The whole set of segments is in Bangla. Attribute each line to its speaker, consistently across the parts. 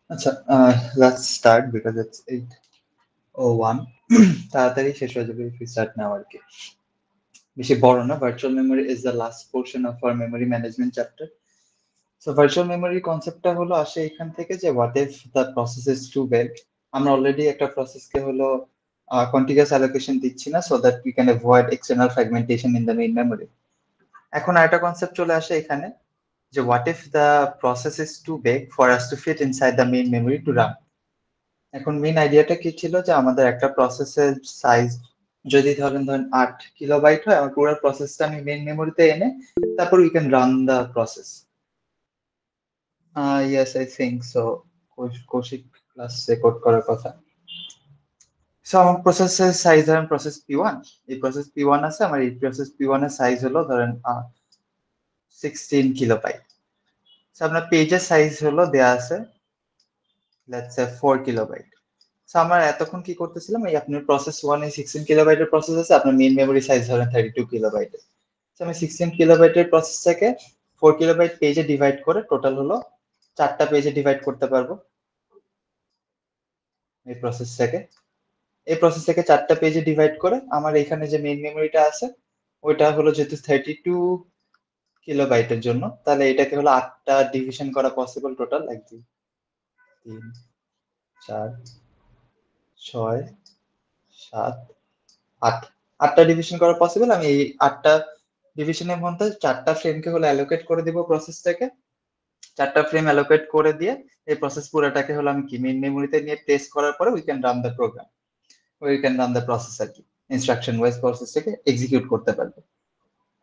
Speaker 1: আচ্ছা, let's start because it's 8:01. তাড়াতাড়ি শেষ হয়ে যাবে if we start now আর কি। বেশি বড় না। Virtual memory is the last portion of our memory management chapter. So virtual memory কনসেপ্টটা হলো আসে এখান থেকে যে what if the process is too big. আমরা অলরেডি একটা প্রসেসকে হলো contiguous allocation দিচ্ছি না so that we can avoid external fragmentation in the main memory. এখন আরেকটা কনসেপ্ট চলে আসে এখানে যে what if the process is too big for us to fit inside the main memory to run. এখন মেইন আইডিয়াটা কি ছিল যে আমাদের একটা প্রসেসের সাইজ যদি ধরেন 8 কিলোবাইট হয়, আমার পুরো প্রসেসটা আমি মেইন মেমোরিতে এনে তারপর we can run the process. Yes, I think so. Kaushik class record করার কথা। সো আমার প্রসেসের সাইজ ধরেন প্রসেস P1, এই প্রসেস P1 আছে, আমার এই প্রসেস P1 এর সাইজ হলো ধরেন 16 কিলোবাইট। সো আপনার পেজের সাইজ হলো দেয়া আছে লেটস সে 4 কিলোবাইট। সো আমরা এতক্ষণ কি করতেছিলাম, এই আপনার প্রসেস 1 এ 16 কিলোবাইটের প্রসেস আছে, আপনার মেইন মেমোরি সাইজ ধরেন 32 কিলোবাইটের। সো আমি 16 কিলোবাইটের প্রসেসটাকে 4 কিলোবাইট পেজে ডিভাইড করে টোটাল হলো 4টা পেজে ডিভাইড করতে পারবো। এই প্রসেসটাকে 4টা পেজে ডিভাইড করে আমার এখানে যে মেইন মেমোরিটা আছে ওইটা হলো যেহেতু 32 কিলোবাইটের জন্য, তাহলে এটাকে হলো 8টা ডিভিশন করা পসিবল। টোটাল 1 2 3 4 6 7 8, 8টা ডিভিশন করা পসিবল। আমি এই 8টা ডিভিশনের মধ্যে 4টা ফ্রেমকে হলো অ্যালোকেট করে দিব প্রসেসটাকে। 4টা ফ্রেম অ্যালোকেট করে দিয়ে এই প্রসেস পুরোটাকে হলো আমি কি মেইন মেমোরিতে নিয়ে টেস্ট করার পরে we can run the program, we can run the process আর কি, ইনস্ট্রাকশন ওয়াইজ প্রসেসটাকে এক্সিকিউট করতে পারবে।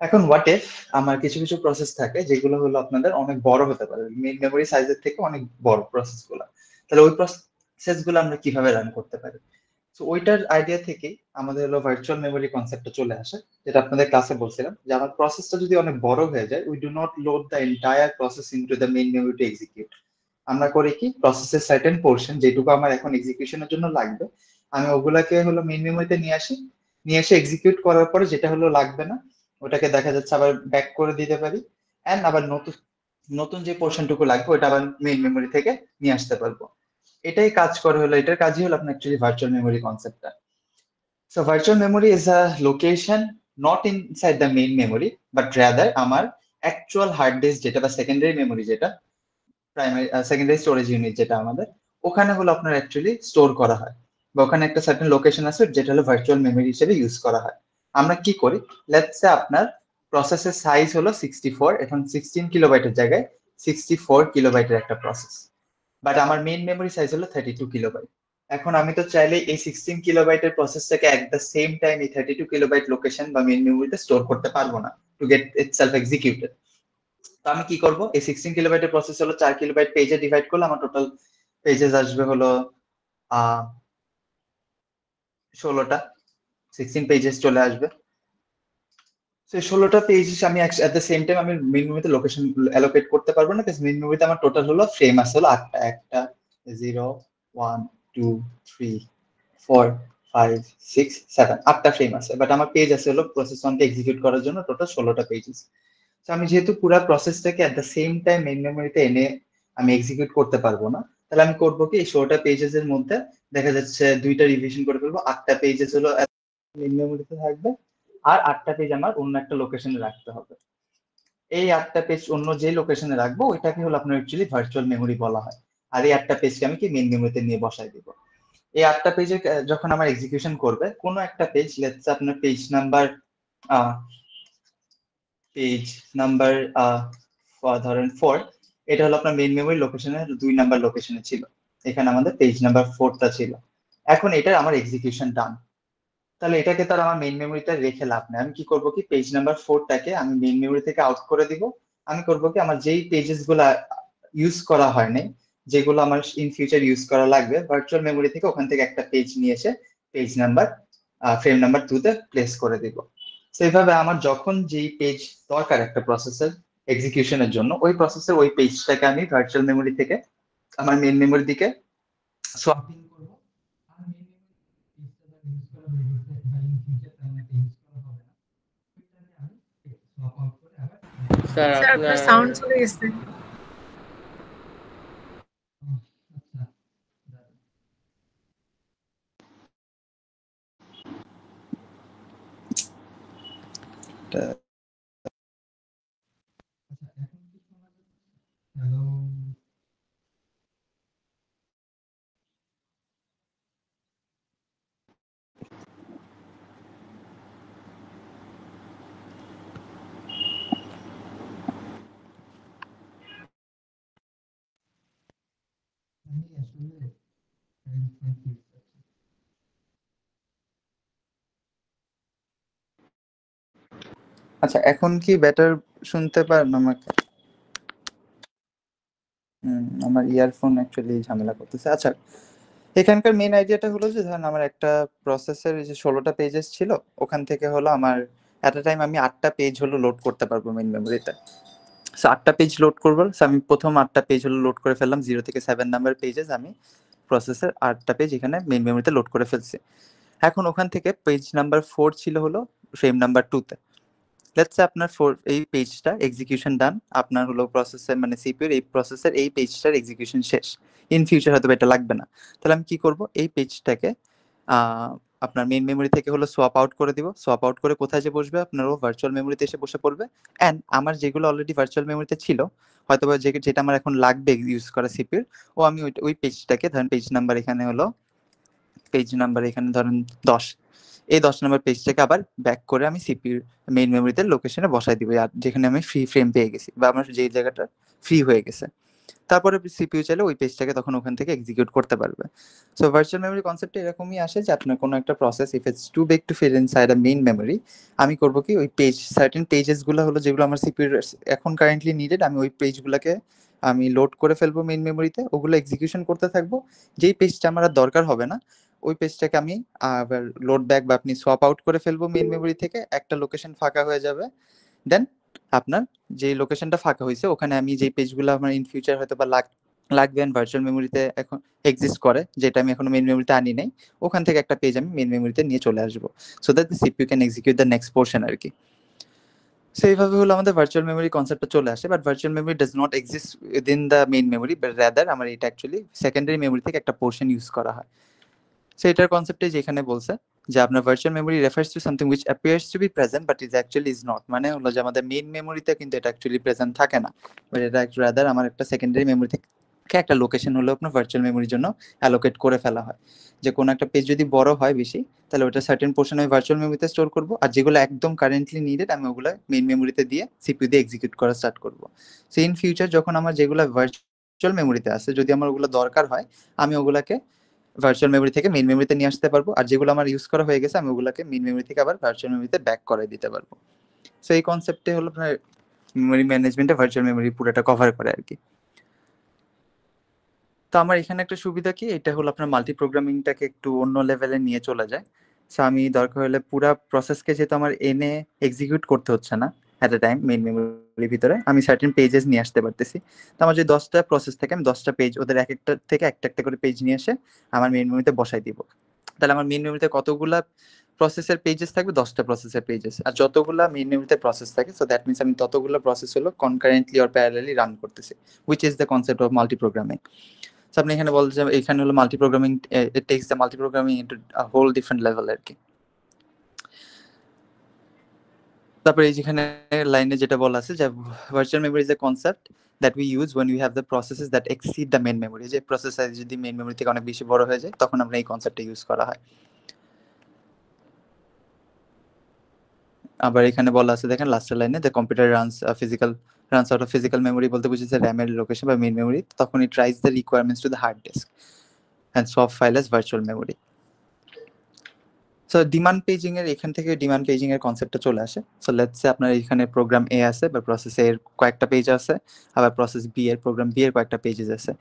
Speaker 1: এখন হোয়াট ইফ আমার কিছু কিছু প্রসেস থাকে যেগুলো হলো আপনাদের অনেক বড় হতে পারে, মেইন মেমোরি সাইজের থেকে অনেক বড় প্রসেসগুলো, তাহলে ওই প্রসেসগুলো আমরা কিভাবে রান করতে পারি? তো ওইটার আইডিয়া থেকে আমাদের হলো ভার্চুয়াল মেমোরি কনসেপ্টটা চলে আসে, যেটা আপনাদের ক্লাসে বলছিলাম যে আমার প্রসেসটা যদি অনেক বড় হয়ে যায়, we do not load the entire process into the main memory two execute. আমরা করি কি, প্রসেসের সার্টেন পোর্শন যেটুকু আমার এখন এক্সিকিউশনের জন্য লাগবে, আমি ওগুলাকে হলো মেইন মেমোরিতে নিয়ে আসি, নিয়ে এসে এক্সিকিউট করার পরে যেটা হলো লাগবে না ওটাকে দেখা যাচ্ছে আবার ব্যাক করে দিতে পারি, এন্ড আবার নতুন নতুন যে পোর্শনটুকু লাগবে ওটা আবার মেইন মেমোরি থেকে নিয়ে আসতে পারবো। এটাই কাজ করে হলো, এটার কাজই হলো আপনার অ্যাকচুয়ালি ভার্চুয়াল মেমোরি কনসেপ্টটা। So virtual memory is a location not inside the main memory, but rather আমার অ্যাকচুয়াল হার্ড ডিস্ক যেটা বা সেকেন্ডারি মেমোরি যেটা প্রাইমারি সেকেন্ডারি স্টোরেজ ইউনিট যেটা আমাদের, ওখানে হলো আপনার অ্যাকচুয়ালি স্টোর করা হয়, বা ওখানে একটা সার্টেন লোকেশন আছে যেটা হলো ভার্চুয়াল মেমোরি হিসেবে ইউজ করা হয়। আমরা কি করি, লেটস সে আপনার প্রসেসের সাইজ হলো 64, এখন 16 কিলোবাইটের জায়গায় 64 কিলোবাইটের একটা প্রসেস, বাট আমার মেইন মেমোরি সাইজ হলো 32 কিলোবাইট। এখন আমি তো চাইলে এই 16 কিলোবাইটের প্রসেসটাকে এট দ্য সেম টাইম এই 32 কিলোবাইট লোকেশন বা মেইন মেমোরিতে স্টোর করতে পারবো না টু গেট ইটসেলফ এক্সিকিউটেড। তো আমি কি করব, এই 16 কিলোবাইটের প্রসেস হলো 4 কিলোবাইট পেজে ডিভাইড করলে আমার টোটাল পেজেস আসবে হলো 16টা, 16 পেজেস চলে আসবে। সেই 16টা পেজ আমি এট দ্য সেম টাইম আমি মেইন মেমোরিতে লোকেশন অ্যালোকেট করতে পারবো না, মেইন মেমোরিতে আমার টোটাল হলো ফ্রেম আছে হলো 8টা, একটা 0 1 2 3 4 5 6 7, 8টা ফ্রেম আছে, বাট আমার পেজ আছে হলো প্রসেস 1 কে এক্সিকিউট করার জন্য টোটাল 16টা পেজেস। তো আমি যেহেতু পুরো প্রসেসটাকে at the same time main মেমোরিতে এনে আমি এক্সিকিউট করতে পারবো না, তাহলে আমি করবো কি, এই 16টা পেজেস এর মধ্যে দেখা যাচ্ছে 2টা রিভিশন করে ফেলবো, 8টা পেজেস হলো মেইন মেমোরিতে থাকবে, আর 8টা পেজ আমার অন্য একটা লোকেশনে রাখতে হবে। এই 8টা পেজ অন্য যে লোকেশনে রাখবো ওইটাকে হলো আপনার অ্যাকচুয়ালি ভার্চুয়াল মেমোরি বলা হয়। আর এই 8টা পেজকে আমি কি মেইন মেমোরিতে নিয়ে বসাই দিব। এই 8টা পেজে যখন আমার এক্সিকিউশন করবে কোনো একটা পেজ, লেটস আপনার পেজ নাম্বার ধরেন 4, এটা হলো আপনার মেইন মেমোরি লোকেশনের 2 নাম্বার লোকেশনে ছিল, এখানে আমাদের পেজ নাম্বার 4টা ছিল। এখন এটা আমার এক্সিকিউশন ডান, তাহলে এটাকে তার আমার মেইন মেমোরিতে রেখে লাভ নেই। আমি কি করবো কি, পেজ নাম্বার 4টাকে আমি মেইন মেমোরি থেকে আউট করে দিব। আমি করবো কি, আমার যেই পেজেস গুলা ইউজ করা হয়নি, যেগুলো আমার ইন ফিউচার ইউজ করা লাগবে, ভার্চুয়াল মেমোরি থেকে ওখান থেকে একটা পেজ নিয়ে এসে পেজ নাম্বার ফ্রেম নাম্বার 2তে প্লেস করে দিব। সেইভাবে আমার যখন যেই পেজ দরকার একটা প্রসেসের এক্সিকিউশনের জন্য, ওই প্রসেসের ওই পেজটাকে আমি ভার্চুয়াল মেমোরি থেকে আমার মেইন মেমোরির দিকে সোয়াপিং করবো। আর মেইন মেমোরি ইউজ করা হয়ে গেছে বা ইন ফিউচার তেমন একটা ইউজ করা হবে না, ওইটাকে আমি সোয়াপ আউট করে আবার
Speaker 2: স্যার
Speaker 3: স্যার আপনার
Speaker 2: আপনার
Speaker 3: সাউন্ড চলে গেছে।
Speaker 1: এটা হ্যালো। আমি আসলে আচ্ছা, এখন কি বেটার শুনতে পারেন আমাকে? আমার ইয়ারফোন অ্যাকচুয়ালি ঝামেলা করতেছে। আচ্ছা, এখানকার মেইন আইডিয়াটা হলো যে ধরেন আমার একটা প্রসেসের যে 16টা পেজেস ছিল, ওখান থেকে হলো আমার এট আ টাইম আমি 8টা পেজ হলো লোড করতে পারবো মেইন মেমোরিতে। সো 8টা পেজ লোড করবো। সো আমি প্রথম 8টা পেজ হলো লোড করে ফেললাম, 0 থেকে 7 নাম্বার পেজেস আমি প্রসেসের 8টা পেজ এখানে মেইন মেমোরিতে লোড করে ফেলছি। এখন ওখান থেকে পেজ নাম্বার 4 ছিল হলো ফ্রেম নাম্বার 2 তে। লেটস সে আপনার এই পেজটা এক্সিকিউশন ডান, আপনার হলো প্রসেসর মানে সিপিইউর এই প্রসেসর এই পেজটার এক্সিকিউশন শেষ। ইন ফিউচার হয়তো এটা লাগবে না। তাহলে আমি কি করব, এই পেজটাকে আপনার মেইন মেমোরি থেকে হলো সোয়াপ আউট করে দিব। সোয়াপ আউট করে কোথায় যে বসবে, আপনার ও ভার্চুয়াল মেমোরিতে এসে বসে পড়বে। অ্যান্ড আমার যেগুলো অলরেডি ভার্চুয়াল মেমোরিতে ছিল, হয়তো বা যেটা আমার এখন লাগবে ইউজ করা সিপিইউর, ও আমি ওই পেজটাকে ধরেন পেজ নাম্বার এখানে হলো পেজ নাম্বার এখানে ধরেন 10, এই 10 নম্বর পেজটাকে আবার ব্যাক করে আমি সিপিইউর মেইন মেমোরিতে লোকেশনে বসাই দিব, আর যেখানে আমি ফ্রি ফ্রেম পেয়ে গেছি বা আমার যে জায়গাটা ফ্রি হয়ে গেছে। তারপরে সিপিইউ চাইলে ওই পেজটাকে তখন ওখান থেকে এক্সিকিউট করতে পারবে। সো ভার্চুয়াল মেমোরি কনসেপ্টটা এরকমই আসে যে আপনার কোনো একটা process if it's too big to fit inside a main memory, আমি করব কি ওই পেজ সার্টেন পেজেস গুলো হলো যেগুলো আমার সিপিইউ এখন কারেন্টলি নিডেড, আমি ওই পেজগুলোকে আমি লোড করে ফেলবো মেইন মেমোরিতে, ওগুলো এক্সিকিউশন করতে থাকবো। যেই পেজটা আমার আর দরকার হবে না, ওই পেজটাকে আমি আবার লোড ব্যাক বা আপনি সোয়াপ আউট করে ফেলবো মেইন মেমোরি থেকে, একটা লোকেশন ফাঁকা হয়ে যাবে। দেন আপনার যে লোকেশনটা ফাঁকা হয়েছে ওখানে আমি যে পেজগুলো আমার ইন ফিউচার হয়তো বা লাগবে ভার্চুয়াল মেমোরিতে এখন এক্সিস্ট করে, যেটা আমি এখনো মেইন মেমোরিতে আনি নাই, ওখান থেকে একটা পেজ আমি মেইন মেমোরিতে নিয়ে চলে আসবো। So that the CPU can execute the next portion আর কি। সো এইভাবে হলো আমাদের ভার্চুয়াল মেমোরি কনসেপ্টটা চলে আসে। But virtual memory does not exist within the main memory, but rather আমার এটা অ্যাকচুয়ালি সেকেন্ডারি মেমোরি থেকে একটা পোর্শন ইউজ করা হয়। সো এটার কনসেপ্টে যেখানে বলছে যে আপনার virtual memory refers to something which appears to B present but is actually is not, মানে হলো যে আমাদের মেইন মেমোরিতে কিন্তু এটা অ্যাকচুয়ালি প্রেজেন্ট থাকে না, বাট এটা রাদার আমার একটা সেকেন্ডারি মেমোরি থেকে একটা লোকেশন হলো আপনার ভার্চুয়াল মেমোরির জন্য অ্যালোকেট করে ফেলা হয়। যে কোনো একটা পেজ যদি বড় হয় বেশি, তাহলে ওটা সার্টেন পোর্শন আমি ভার্চুয়াল মেমোরিতে স্টোর করবো, আর যেগুলো একদম কারেন্টলি নিডেড আমি ওগুলো মেইন মেমোরিতে দিয়ে সিপিইউ দিয়ে এক্সিকিউট করা স্টার্ট করবো। সো ইন ফিউচার যখন আমার যেগুলো ভার্চুয়াল মেমোরিতে আছে, যদি আমার ওগুলো দরকার হয়, আমি ওগুলাকে ভার্চুয়াল মেমোরি থেকে মেইন মেমোরিতে নিয়ে আসতে পারবো, আর যেগুলো আমার ইউজ করা হয়ে গেছে আমি ওগুলোকে মেইন মেমোরি থেকে আবার ভার্চুয়াল মেমোরিতে ব্যাক করে দিতে পারবো। সো এই কনসেপ্টে হলো আপনার মেমোরি ম্যানেজমেন্টে ভার্চুয়াল মেমোরি পুরোটা কভার করে আর কি। তো আমার এখানে একটা সুবিধা কি, এটা হলো আপনার মাল্টি প্রোগ্রামিংটাকে একটু অন্য লেভেলে নিয়ে চলে যায়। সো আমি দরকার হলে পুরা প্রসেসকে যেহেতু আমার এনে এক্সিকিউট করতে হচ্ছে না অ্যাট এ টাইম মেইন মেমোরির ভিতরে, আমি সার্টেন পেজেস নিয়ে আসতে পারতেছি। তো আমার যে 10টা প্রসেস থেকে আমি 10টা পেজ ওদের এক একটা থেকে একটা একটা করে পেজ নিয়ে এসে আমার মেইন মেমোরিতে বসাই দিব। তাহলে আমার মেইন মেমোরিতে কতগুলা প্রসেসের পেজেস থাকবে, 10টা প্রসেসের পেজেস, আর যতগুলা মেইন মেমোরিতে প্রসেস থাকে, সো দ্যাট মিনস আমি ততগুলো প্রসেস হলো কনকারেন্টলি অর প্যারালালি রান করতেছি, which is the concept of multi programming. So আপনি এখানে বলতে যে এখানে হলো multi programming, it takes the multi programming into a whole different level আর কি। তারপরে এই যেখানে লাইনে যেটা বলা আছে যে virtual memory is a concept that we use when we have the processes that exceed the main memory, যে প্রসেস সাইজ যদি মেইন মেমোরি থেকে অনেক বেশি বড় হয়ে যায় তখন আমরা এই কনসেপ্টটা ইউজ করা হয়। আবার এখানে বলা আছে দেখেন লাস্টের লাইনে, the computer runs out of physical memory বলতে বুঝেছে র্যামের লোকেশন বা মেইন মেমোরি, তখন it tries the requirements to the hard disk and সব file as virtual memory. So demand paging এর এখান থেকে ডিমান্ড পেজিং এর কনসেপ্টটা চলে আসে। সো লেটস সে আপনার এখানে প্রোগ্রাম এ আছে বা প্রসেস এর কয়েকটা পেজ আছে, আবার প্রসেস বি এর প্রোগ্রাম বি এর কয়েকটা পেজেস আছে।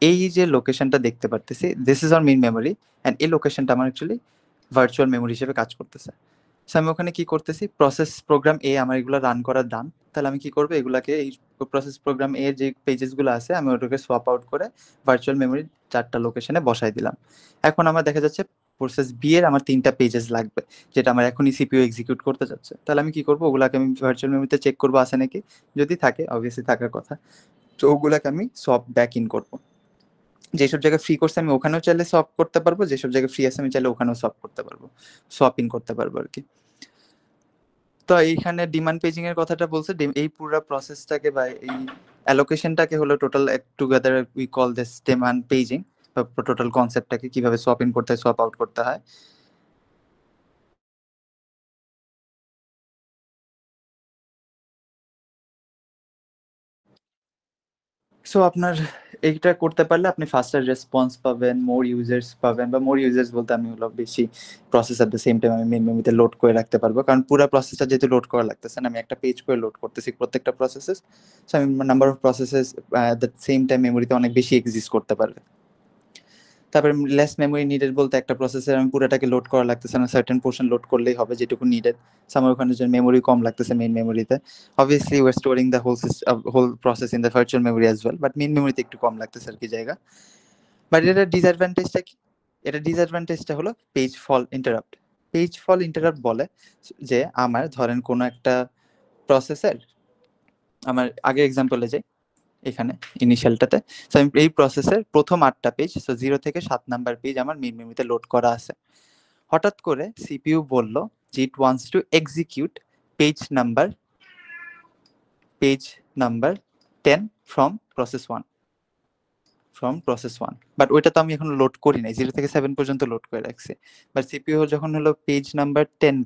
Speaker 1: এই যে লোকেশনটা দেখতে পারতেছি, this is our main memory, and এই লোকেশনটা আমার অ্যাকচুয়ালি ভার্চুয়াল মেমোরি হিসেবে কাজ করতেছে। সো আমি ওখানে কি করতেছি, প্রসেস প্রোগ্রাম এ আমার এগুলো রান করার ডান, তাহলে আমি কি করবো, এগুলাকে এই প্রসেস প্রোগ্রাম এর যে পেজেস গুলো আছে আমি ওটাকে সোয়াপ আউট করে ভার্চুয়াল মেমোরি 4টা লোকেশনে বসাই দিলাম। এখন আমার দেখা যাচ্ছে প্রসেস বি এর আমার 3টা পেজেস লাগবে, যেটা আমার এখনই সিপিইউ এক্সিকিউট করতে যাচ্ছে। তাহলে আমি কি করবো, ওগুলাকে আমি ভার্চুয়াল মেমোরিতে চেক করবো আছে নাকি, যদি থাকে অবভিয়াসলি থাকার কথা, তো ওগুলাকে আমি সব ব্যাক ইন করবো। যেসব জায়গায় ফ্রি করছে আমি ওখানেও চাইলে সলভ করতে পারবো, যেসব জায়গায় ফ্রি আছে আমি চাইলে ওখানেও সলভ করতে পারবো, সোয়াপ ইন করতে পারবো আর কি। তো এইখানে ডিমান্ড পেজিং এর কথাটা বলছে, এই পুরো প্রসেসটাকে বা এই অ্যালোকেশনটাকে হলো total together we call this demand paging, বা টোটাল কনসেপ্টটাকে কিভাবে সোয়াপ ইন করতে হয় সোয়াপ আউট করতে হয়। সো আপনার এইটা করতে পারলে আপনি ফাস্টার রেসপন্স পাবেন, মোর ইউজার্স পাবেন, বা মোর ইউজার্স বলতে আমি হলো বেশি process at the same time আমি মেন মেমোরিতে লোড করে রাখতে পারবো, কারণ পুরো প্রসেসটা যেহেতু লোড করা লাগতেছে না, আমি একটা পেজ করে লোড করতেছি প্রত্যেকটা প্রসেসেস। সো আমি number of processes at the same time মেমোরিতে অনেক বেশি এক্সিস্ট করতে পারবে। তারপরে লেস মেমোরি নিডেড বলতে একটা প্রসেসের আমি পুরোটাকে লোড করা লাগতেছে না, সার্টেন পোর্শন লোড করলেই হবে যেটুকু নিডেড। আমার ওখানে যে মেমোরি কম লাগতেছে মেইন মেমোরিতে, obviously we're storing the whole process in the virtual memory as well, but main মেমোরিতে একটু কম লাগতেছে আর কি জায়গা। বাট এটা ডিসঅ্যাডভান্টেজটা কি? এটা ডিসঅ্যাডভান্টেজটা হলো পেজ ফল ইন্টারাপ্ট। পেজ ফল ইন্টারাপ্ট বলে যে আমার ধরেন কোনো একটা প্রসেসের, আমার আগে এক্সাম্পলে যাই, এখানে ইনিশিয়ালটাতে, সো আমি এই প্রসেসের প্রথম 8টা পেজ, সো 0 থেকে 7 নাম্বার পেজ আমার মেইন মেমোরিতে লোড করা আছে। হঠাৎ করে সিপিইউ বলল যে ইট wants to execute page number page number 10 from process 1, but ওইটা তো আমি এখন লোড করি নাই, 0 থেকে 7 পর্যন্ত লোড করে রাখছি। বাট সিপিইউ যখন হলো পেজ নাম্বার 10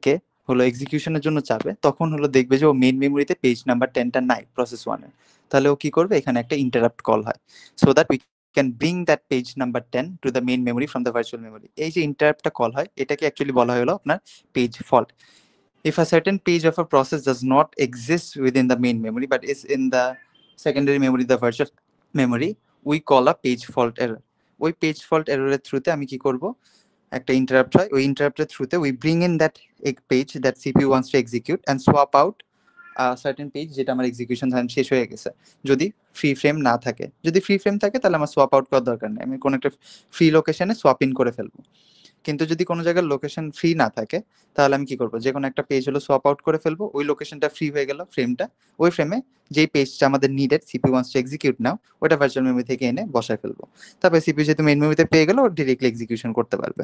Speaker 1: কে হলো এক্সিকিউশনের জন্য চাবে, তখন হলো দেখবে যে ও মেইন মেমোরিতে পেজ নাম্বার 10টা নাই প্রসেস 1 এর। তাহলে ও কি করবে, এখানে একটা ইন্টারাপ্ট কল হয়, so that we can bring that page number 10 to the main memory from the virtual memory. এই যে ইন্টারাপ্টটা কল হয়, এটাকে অ্যাকচুয়ালি বলা হলো আপনার page fault. If a certain page of a process does not exist within the main memory but is in the secondary memory, the virtual memory, we call a page fault error. ওই পেজ ফল্ট এররের থ্রুতে আমি কি করব, একটা ইন্টারাপ্ট হয়, ওই ইন্টারাপ্টের থ্রুতে we bring in that page that CPU wants to execute and swap out certain page যেটা আমার এক্সিকিউশন টাইম শেষ হয়ে গেছে। যদি ফ্রি ফ্রেম না থাকে, যদি ফ্রি ফ্রেম থাকে তাহলে আমার সোয়াপ আউট করার দরকার নেই, আমি কোনো একটা ফ্রি লোকেশনে সোয়াপ ইন করে ফেলবো। কিন্তু যদি কোনো জায়গার লোকেশন ফ্রি না থাকে, তাহলে আমি কি করবো, যে কোনো একটা পেজ হলো সোয়াপ আউট করে ফেলবো, ওই লোকেশনটা ফ্রি হয়ে গেল ফ্রেমটা, ওই ফ্রেমে যেই পেজটা আমাদের needed CPU wants to execute now, ওটা ভার্চুয়াল মেমোরি থেকে এনে বসায় ফেলবো। তারপরে সিপিইউ যেহেতু মেইন মেমোরিতে পেয়ে গেল, ও ডিরেক্টলি এক্সিকিউশন করতে পারবে।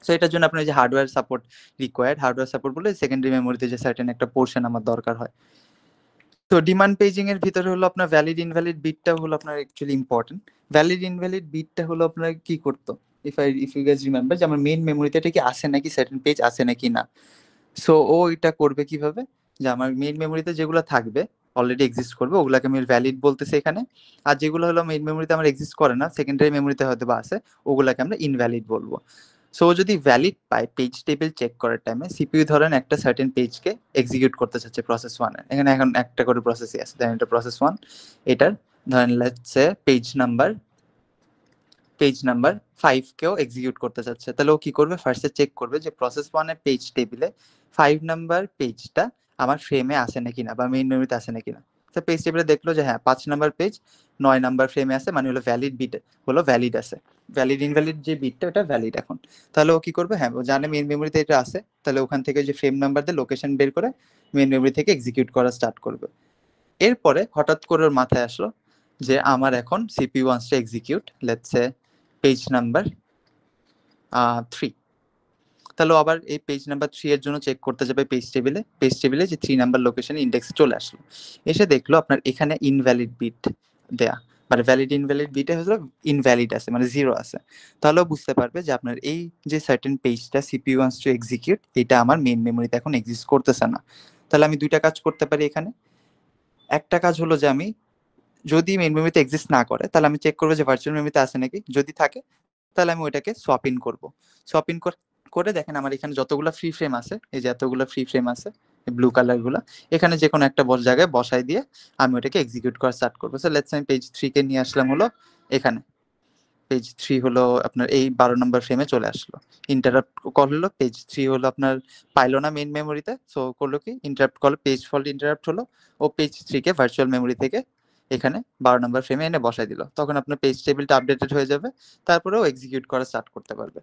Speaker 1: সো এটার জন্য আপনার যে hardware support required, hardware support বলে সেকেন্ডারি মেমোরিতে যে সার্টেন একটা পোর্শন আমার দরকার হয়। তো ডিমান্ড পেজিং এর ভিতরে হলো আপনার ভ্যালিড ইনভ্যালিড বিটটা হলো আপনার অ্যাকচুয়ালি ইম্পর্টেন্ট। ভ্যালিড ইনভ্যালিড বিটটা হলো আপনার কি করতো, ইফ ইউ গাইজ রিমেম্বার, যে আমার মেইন মেমোরিতে এটা কি আসে নাকি, সার্টেন পেজ আসে নাকি না। সো ও এটা করবে কিভাবে, যে আমার মেইন মেমোরিতে যেগুলো থাকবে অলরেডি এক্সিস্ট করবে ওগুলাকে আমি ভ্যালিড বলতেছি এখানে, আর যেগুলো হলো মেইন মেমোরিতে আমার এক্সিস্ট করে না, সেকেন্ডারি মেমোরিতে হয়তো বা আছে, ওগুলাকে আমরা ইনভ্যালিড বলবো। সো যদি ভ্যালিড পায় পেজ টেবিল চেক করার টাইমে, সিপিইউ ধরেন একটা সার্টেন পেজকে এক্সিকিউট করতে চাচ্ছে প্রসেস 1 এর, এখানে এখন একটা করে প্রসেসই আছে, দেন এটা প্রসেস 1, এটার ধরেন লেটস সে পেজ নাম্বার 5 কেও এক্সিকিউট করতে চাচ্ছে, তাহলে ও কি করবে, ফার্স্টে চেক করবে যে প্রসেস 1 এর পেজ টেবিলে 5 নাম্বার পেজটা আমার ফ্রেমে আসে নাকি না, বা মেইন মেমোরিতে আসে নাকি না। তো পেজ টেবিলে দেখলো যে হ্যাঁ 5 নাম্বার পেজ 9 নাম্বার ফ্রেমে আছে, মানে হলো ভ্যালিড বিট হলো ভ্যালিড আছে, ভ্যালিড ইনভ্যালিড যে বিটটা ওটা ভ্যালিড এখন। তাহলে ও কি করবে, হ্যাঁ ও জানে মেইন মেমোরিতে এটা আছে, তাহলে ওখান থেকে যে ফ্রেম নাম্বার দিয়ে লোকেশন বের করে মেইন মেমোরি থেকে এক্সিকিউট করা স্টার্ট করবে। এরপরে হঠাৎ করে ওর মাথায় আসলো যে আমার এখন CPU wants to execute let's say page number 3, তাহলে আবার এই পেজ নাম্বার 3 এর জন্য চেক করতে যাবে পেজ টেবিলে যে 3 নাম্বার লোকেশনে ইন্ডেক্সে চলে আসলো, এসে দেখলো আপনার এখানে ইনভ্যালিড বিট দেয়া, মানে ভ্যালিড ইনভ্যালিড বিটে হলো ইনভ্যালিড আছে, মানে 0 আছে। তাহলেও বুঝতে পারবে যে আপনার এই যে সার্টেন পেজটা সিপিইউ ওয়ান্টস টু এক্সিকিউট, এটা আমার মেইন মেমোরিতে এখন এক্সিস্ট করতেছে না। তাহলে আমি দুইটা কাজ করতে পারি এখানে। একটা কাজ হলো যে আমি যদি মেইন মেমোরিতে এক্সিস্ট না করে, তাহলে আমি চেক করবো যে ভার্চুয়াল মেমোরিতে আছে নাকি, যদি থাকে তাহলে আমি ওইটাকে সোয়াপ ইন করবো। সোয়াপ ইন করে দেখেন আমার এখানে যতগুলো ফ্রি ফ্রেম আছে, এই যে এতগুলো ফ্রি ফ্রেম আছে ব্লু কালার গুলা, এখানে যে কোনো একটা জায়গায় বসাই দিয়ে আমি ওটাকে এক্সিকিউট করা স্টার্ট করবো। সো লেটস আমি পেজ 3 কে নিয়ে আসলাম হলো এখানে, পেজ 3 হলো আপনার এই 12 নম্বর ফ্রেমে চলে আসলো, ইন্টারাপ্ট কল হলো, পেজ 3 হলো আপনার পাইলো না মেইন মেমোরিতে, সো করলো কি interrupt call, page fault interrupt হলো, ও পেজ 3 কে ভার্চুয়াল মেমোরি থেকে এখানে 12 নম্বর ফ্রেমে এনে বসাই দিল, তখন আপনার পেজ টেবিলটা আপডেটেড হয়ে যাবে, তারপরেও এক্সিকিউট করা স্টার্ট করতে পারবে।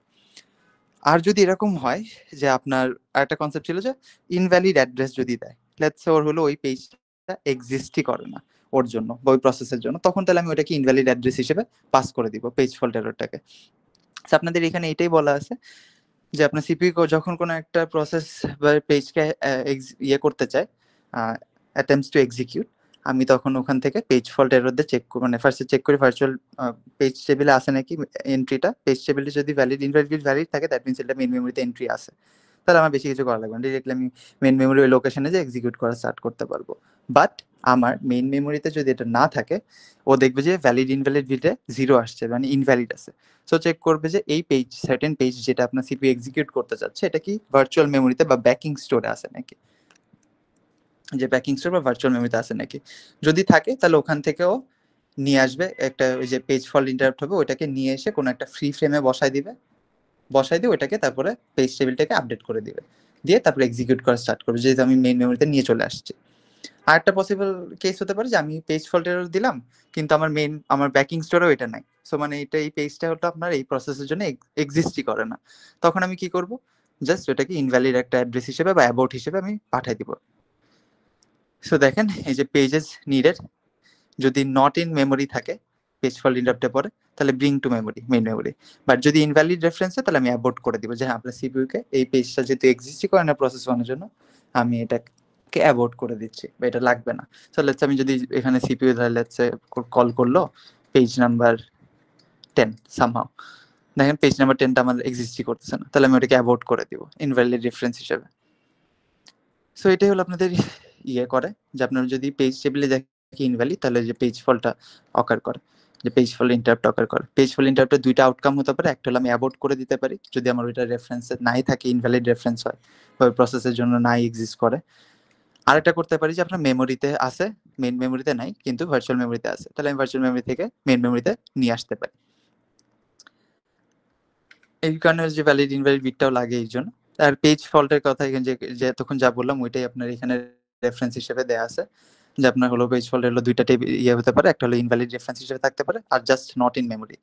Speaker 1: আর যদি এরকম হয় যে আপনার আরেকটা কনসেপ্ট ছিল যে ইনভ্যালিড অ্যাড্রেস যদি দেয়, লেটস সে ওর হলো ওই পেজটা এক্সিস্টই করে না ওর জন্য বা ওই প্রসেসের জন্য, তখন তাহলে আমি ওটাকে ইনভ্যালিড অ্যাড্রেস হিসেবে পাস করে দিব পেজ ফল্ট এররটাকে। আপনাদের এখানে এটাই বলা আছে
Speaker 2: যে আপনার সিপিইউ যখন কোনো একটা প্রসেস বা পেজকে ইয়ে করতে চায়, অ্যাটেম্পটস টু এক্সিকিউট, আমি তখন ওখান থেকে পেজ ফল্ট এরর দিয়ে চেক মানে ফার্স্টে চেক করি ভার্চুয়াল পেজ টেবিলে আছে নাকি এন্ট্রিটা। পেজ টেবিলে যদি ভ্যালিড ইনভ্যালিড ভ্যালিড থাকে দ্যাট মিনস এটা মেইন মেমোরিতে এন্ট্রি আছে, তাহলে আমার বেশি কিছু করা লাগবে না, ডিরেক্টলি আমি মেইন মেমোরি ওই লোকেশনে যে এক্সিকিউট করা স্টার্ট করতে পারবো। বাট আমার মেইন মেমোরিতে যদি এটা না থাকে, ও দেখবে যে ভ্যালিড ইনভ্যালিড ভিটে 0 আসছে, মানে ইনভ্যালিড আছে। সো চেক করবে যে এই পেজ, সার্টেন পেজ যেটা আপনার সিপিইউ এক্সিকিউট করতে চাচ্ছে, এটা কি ভার্চুয়াল মেমোরিতে বা ব্যাকিং স্টোরে আছে নাকি, যে ব্যাকিং স্টোর বা ভার্চুয়াল মেমোরিতে আছে নাকি। যদি থাকে তাহলে ওখান থেকেও নিয়ে আসবে একটা, ওই যে পেজ ফল্ট ইন্টারাপ্ট হবে ওইটাকে নিয়ে এসে কোনো একটা ফ্রি ফ্রেমে বসাই দিয়ে ওইটাকে তারপরে পেজ টেবিলটাকে আপডেট করে দিবে, দিয়ে তারপরে এক্সিকিউট করা স্টার্ট করবে, যেহেতু আমি মেইন মেমোরিতে নিয়ে চলে আসছি। আর একটা পসিবল কেস হতে পারে যে আমি পেজ ফল্ট এরর দিলাম কিন্তু আমার ব্যাকিং স্টোরেও এটা নাই। সো মানে এই পেজটা হলো আপনার এই প্রসেসের জন্য এক্সিস্টই করে না। তখন আমি কি করব, জাস্ট ওটাকে ইনভ্যালিড একটা অ্যাড্রেস হিসেবে বা অ্যাবাউট হিসেবে আমি পাঠিয়ে দিব। সো দেখেন এই যে পেজেস নিডেড, যদি নট ইন মেমোরি থাকে পেজ ফল্ট ইন্টারাপ্টে পরে, তাহলে bring to memory, main memory. But যদি ইনভ্যালিড রেফারেন্স হয় তাহলে আমি অ্যাবোর্ট করে দিব, যে হ্যাঁ আপনার সিপিইউকে এই পেজটা যেহেতু এক্সিস্টই করে না প্রসেস বানানোর জন্য, আমি এটাকে অ্যাবোর্ট করে দিচ্ছি বা এটা লাগবে না। সো লেটস আমি যদি এখানে সিপিইউ লেটস কল করলো পেজ নাম্বার 10 সামহাউ, দেখেন পেজ নাম্বার 10টা আমার এক্সিস্টই করতেছে না, তাহলে আমি ওটাকে অ্যাবোর্ট করে দিব ইনভ্যালিড রেফারেন্স হিসেবে। সো এটাই হলো আপনাদের ইয়ে করে, যে আপনার যদি পেজ টেবিলে দেখি ইনভ্যালিড, তাহলে যে পেজ ফলটা অকার করে, যে পেজ ফল ইন্টারাপ্ট অকার করে। পেজ ফল ইন্টারাপ্টের দুইটা আউটকাম হতে পারে, একটা হলো আমি অ্যাবোর্ট করে দিতে পারি যদি আমার ওইটা রেফারেন্সে নাই থাকে, ইনভ্যালিড রেফারেন্স হয় বা ওই প্রসেসের জন্য নাই এক্সিস্ট করে। আরেকটা করতে পারি যে আপনার মেমোরিতে আছে, মেইন মেমোরিতে নাই কিন্তু ভার্চুয়াল মেমোরিতে আছে, তাহলে আমি ভার্চুয়াল মেমোরি থেকে মেইন মেমোরিতে নিয়ে আসতে পারি। এই কারণে যে ভ্যালিড ইনভ্যালিড বিটটাও লাগে এই জন্য। আর পেজ ফল্টের কথা এখানে যে তখন যা বললাম ওইটাই আপনার এখানে রেফারেন্স হিসেবে দেয়া আছে, যে আপনার হলো পেজ ফল্ট হলো দুইটা ইয়ে হতে পারে, একটা হলো ইনভ্যালিড রেফারেন্স হিসেবে থাকতে পারে আর জাস্ট নট ইন মেমোরি।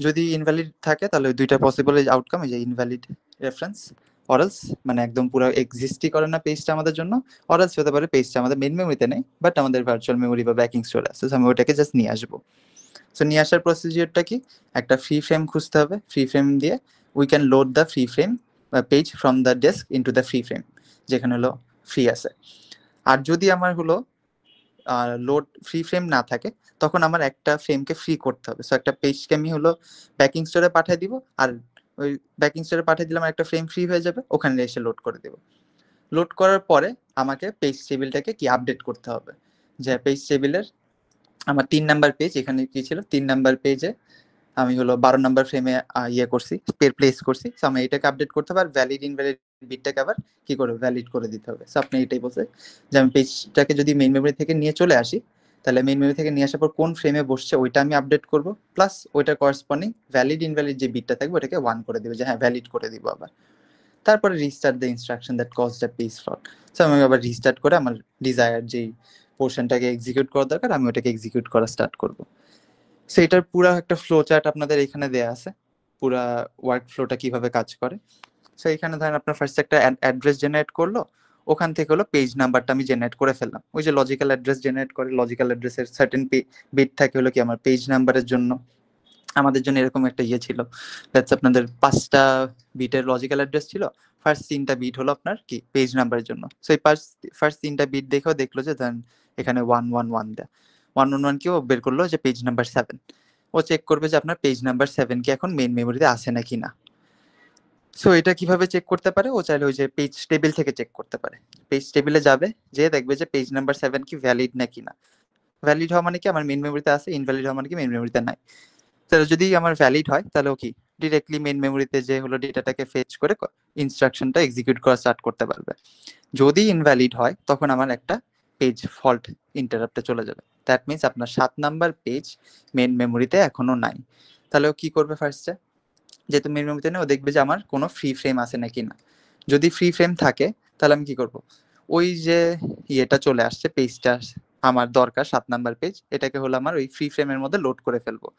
Speaker 2: যদি ইনভ্যালিড থাকে তাহলে দুইটা পসিবল আউটকাম, এই যে ইনভ্যালিড রেফারেন্স অরালস মানে একদম পুরো এক্সিস্টই করে না পেজটা আমাদের জন্য, অরালস হতে পারে পেজটা আমাদের মেইন মেমোরিতে নেই বাট আমাদের ভার্চুয়াল মেমোরি বা ব্যাকিং স্টোরে আছে, আমি ওটাকে জাস্ট নিয়ে আসবো। সো নিয়ে আসার প্রসিজিওরটা কি, একটা ফ্রি ফ্রেম খুঁজতে হবে, ফ্রি ফ্রেম দিয়ে we can load the free frame page from the desk into the free frame, যেখানে হলো ফ্রি আছে। আর যদি আমার হলো লোড ফ্রি ফ্রেম না থাকে, তখন আমার একটা ফ্রেমকে ফ্রি করতে হবে। সো একটা পেজকে আমি হলো ব্যাকিং স্টোরে পাঠিয়ে দিব, আর ওই ব্যাকিং স্টোরে পাঠিয়ে দিলাম একটা ফ্রেম ফ্রি হয়ে যাবে, ওখানে এসে লোড করে দেব। লোড করার পরে আমাকে পেজ টেবিলটাকে কি আপডেট করতে হবে, যে পেজ টেবিলের আমার 3 নাম্বার পেজ, এখানে কি ছিল 3 নাম্বার পেজে আমি হলো 12 নাম্বার ফ্রেমে ইয়ে করছি, প্লেস করছি। সো আমি এটাকে আপডেট করতে হবে, আর ভ্যালিড ইনভ্যালিড বিটটাকে আবার কি করে ভ্যালিড করে দিতে হবে। সো আপনি এটাই বলছে যে আমি পেজটাকে যদি মেইন মেমোরি থেকে নিয়ে চলে আসি, তাহলে মেইন মেমোরি থেকে নিয়ে আসার পর কোন ফ্রেমে বসছে ওইটা আমি আপডেট করব, প্লাস ওইটার করেসপন্ডিং ভ্যালিড ইনভ্যালিড যে বিটটা থাকবে ওটাকে 1 করে দিবে, যে হ্যাঁ ভ্যালিড করে দিব আবার। তারপরে restart the instruction that cause the page fault. So আমি আবার রিস্টার্ট করে আমার ডিজায়ার যেই পোর্শনটাকে এক্সিকিউট করা দরকার আমি ওটাকে এক্সিকিউট করা স্টার্ট করব। সো এটার পুরো একটা ফ্লো চার্ট আপনাদের এখানে দেয়া আছে, পুরা ওয়ার্ক ফ্লোটা কিভাবে কাজ করে। সো এখানে ধরেন আপনার ফার্স্ট একটা অ্যাড্রেস জেনারেট করলো, ওখান থেকে হলো পেজ নাম্বারটা আমি জেনারেট করে ফেললাম। ওই যে লজিক্যাল অ্যাড্রেস জেনারেট করে, লজিক্যাল অ্যাড্রেসের সার্টেন বিট থাকে হলো কি আমার পেজ নাম্বারের জন্য। আমাদের জন্য এরকম একটা ইয়ে ছিল, দ্যাটস আপনাদের 5টা বিটের লজিক্যাল অ্যাড্রেস ছিল, ফার্স্ট 3টা বিট হলো আপনার কি পেজ নাম্বারের জন্য। সো এই ফার্স্ট 3টা বিট দেখেও দেখলো যে ধরেন এখানে 111 দেয়, 111 কেও বের করলো যে পেজ নাম্বার 7। ও চেক করবে যে আপনার পেজ নাম্বার 7 কি এখন মেইন মেমোরিতে আছে নাকি না। সো এটা কিভাবে চেক করতে পারে, ও চাইলে ওই যে পেজ টেবিল থেকে চেক করতে পারে। পেজ টেবিলে যাবে, যে দেখবে যে পেজ নাম্বার 7 কি ভ্যালিড নাকি না। ভ্যালিড হওয়া মানে কি আমার মেইন মেমোরিতে আছে, ইনভ্যালিড হওয়া মানে কি মেইন মেমোরিতে নাই। তাহলে যদি আমার ভ্যালিড হয় তাহলে ও কি ডিরেক্টলি মেইন মেমোরিতে যে হলো ডেটাটাকে ফেচ করে ইনস্ট্রাকশনটা এক্সিকিউট করা স্টার্ট করতে পারবে। যদি ইনভ্যালিড হয় তখন আমার একটা পেজ ফল্ট ইন্টারাপ্টে চলে যাবে, দ্যাট মিনস আপনার 7 নাম্বার পেজ মেইন মেমোরিতে এখনো নাই। তাহলে ও কি করবে, ফার্স্টে যেহেতু মেইন মেমোরিতে নেই ও দেখবে যে আমার কোনো ফ্রি ফ্রেম আছে নাকি না। যদি ফ্রি ফ্রেম থাকে তাহলে আমি কি করব, ওই যে ইয়েটা চলে আসছে পেজটা আমার দরকার 7 নাম্বার পেজ, এটাকে হলো আমার ওই ফ্রি ফ্রেমের মধ্যে লোড করে ফেলবো।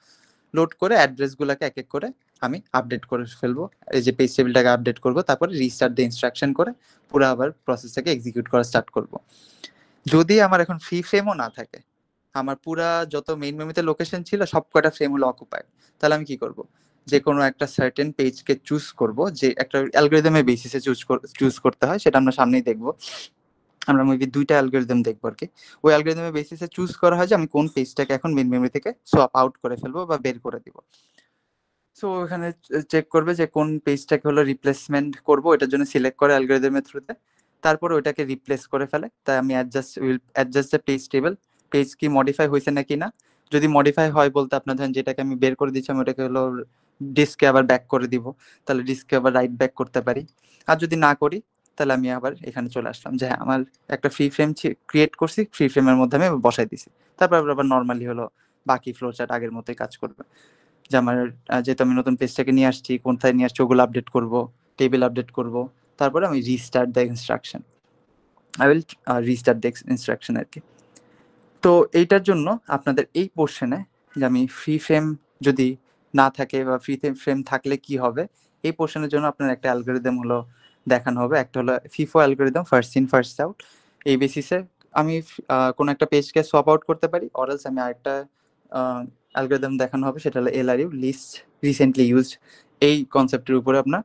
Speaker 2: লোড করে অ্যাড্রেসগুলোকে এক এক করে আমি আপডেট করে ফেলবো, এই যে পেজ টেবিলটাকে আপডেট করব, তারপরে রিস্টার্ট দ্য ইনস্ট্রাকশন করে পুরো আবার প্রসেসটাকে এক্সিকিউট করা স্টার্ট করব। যদি আমার এখন ফ্রি ফ্রেমও না থাকে, আমার পুরা যত মেইন মেমোরিতে লোকেশন ছিল সব কটা ফ্রেম হলো অকুপাইড, তাহলে আমি কি করব, যে কোনো একটা সার্টেন পেজকে চুজ করব, যে একটা অ্যালগোরিদমের বেসিসে চুজ করতে হয়, সেটা আমরা সামনেই দেখব। আমরা মেবি দুইটা অ্যালগোরিদম দেখবো আর কি। ওই অ্যালগোরিদমের বেসিসে চুজ করা হয় যে আমি কোন পেজটাকে এখন মেন মেমরি থেকে সোয়াপ আউট করে ফেলবো বা বের করে দিব। সো এখানে চেক করবে যে কোন পেজটাকে হলো রিপ্লেসমেন্ট করব, এটার জন্য সিলেক্ট করে অ্যালগোরিদমের থ্রুতে, তারপরে ওইটাকে রিপ্লেস করে ফেলে। তাই আমি adjust the page table, page কি মডিফাই হয়েছে নাকি না। যদি মডিফাই হয় বলতে আপনার ধরেন যেটাকে আমি বের করে দিচ্ছি, আমি ওটাকে হলো ডিস্কে আবার ব্যাক করে দিব, তাহলে ডিস্কে আবার রাইট ব্যাক করতে পারি। আর যদি না করি তাহলে আমি আবার এখানে চলে আসলাম যে হ্যাঁ আমার একটা ফ্রি ফ্রেম ক্রিয়েট করছি, ফ্রি ফ্রেমের মধ্যে আমি বসাই দিছি, তারপর আবার নর্মালি হলো বাকি ফ্লো চার্ট আগের মতোই কাজ করবে। যে আমার যেহেতু আমি নতুন পেজটাকে নিয়ে আসছি, কোথায় নিয়ে আসছি ওগুলো আপডেট করব, টেবিল আপডেট করব, তারপরে আমি restart the instruction, I will restart the instruction আর কি। তো এইটার জন্য আপনাদের এই পোর্শনে যে আমি ফ্রি ফ্রেম যদি না থাকে বা ফ্রি ফ্রেম থাকলে কি হবে, এই পোর্শনের জন্য আপনার একটা অ্যালগোরিদম হলো দেখানো হবে। একটা হলো FIFO algorithm, first in first out. এই বেসিসে আমি কোনো একটা পেজকে সোয়াপ আউট করতে পারি, অরালস আমি আরেকটা অ্যালগোরিদম দেখানো হবে, সেটা হলো এলআরইউ, লিস্ট রিসেন্টলি ইউজড। এই কনসেপ্টের উপরে আপনার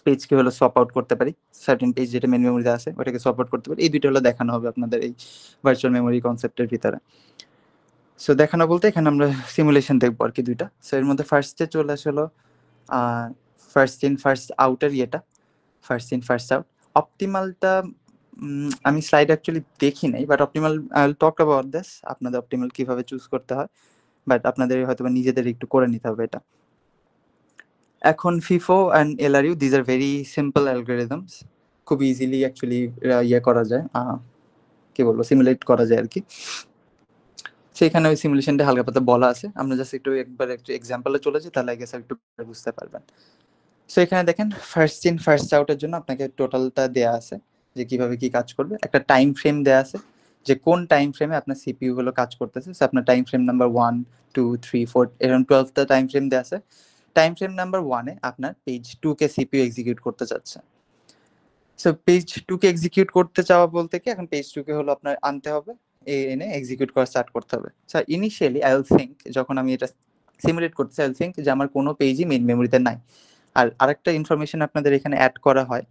Speaker 2: পেজকে হলো সোয়াপ আউট করতে পারি, সার্টেন পেজ যেটা মেন মেমোরিতে আছে ওটাকে সোয়াপ আউট করতে পারি। এই দুইটা হলো দেখানো হবে আপনাদের এই ভার্চুয়াল মেমোরি কনসেপ্টের ভিতরে। সো দেখানো বলতে এখানে আমরা সিমুলেশন দেখবো আর কি দুইটা। সো এর মধ্যে ফার্স্টে চলে আসলো ফার্স্ট ইন ফার্স্ট আউটের ইয়েটা, ফার্স্ট ইন ফার্স্ট আউট। অপটিমালটা আমি স্লাইড অ্যাকচুয়ালি দেখি নাই, but optimal I will talk about this, আপনাদের অপটিমাল কিভাবে চুজ করতে হয়, বাট আপনাদের হয়তো নিজেদের একটু করে নিতে হবে এটা। এখন FIFO and LRU, these are very simple algorithms, খুব ইজিলি অ্যাকচুয়ালি ইয়ে করা যায়, কি বলবো, সিমুলেট করা যায় আর কি। সেখানে ওই সিমুলেশনটা হালকা পাতলা বলা আছে, আমরা জাস্ট একটু একবার একটু এক্সাম্পলে চলে যাই, তাহলে আই গেস একটু বুঝতে পারবেন। সো এখানে দেখেন ফার্স্ট ইন ফার্স্ট আউটের জন্য আপনাকে টোটালটা দেয়া আছে যে কিভাবে কি কাজ করবে, একটা টাইম ফ্রেম দেয়া আছে যে কোন টাইম ফ্রেমে আপনার সিপিইউ গুলো কাজ করতেছে। সো আপনার টাইম ফ্রেম নাম্বার 1 2 3 4 এরকম 12টা টাইম ফ্রেম দেয়া আছে। টাইম ফ্রেম নাম্বার 1 এ আপনার পেজ 2 কে সিপিইউ এক্সিকিউট করতে চাচ্ছে। সো পেজ 2 কে এক্সিকিউট করতে চাওয়া বলতে কি, এখন পেজ 2 কে হলো আপনার আনতে হবে, এনে এক্সিকিউট করা স্টার্ট করতে হবে। So initially I will think, যখন আমি এটা সিমুলেট করতেছি, আই উইল থিংক যে আমার কোনো পেজই মেইন মেমোরিতে নাই। আর আরেকটা ইনফরমেশন আপনাদের এখানে অ্যাড করা হয়,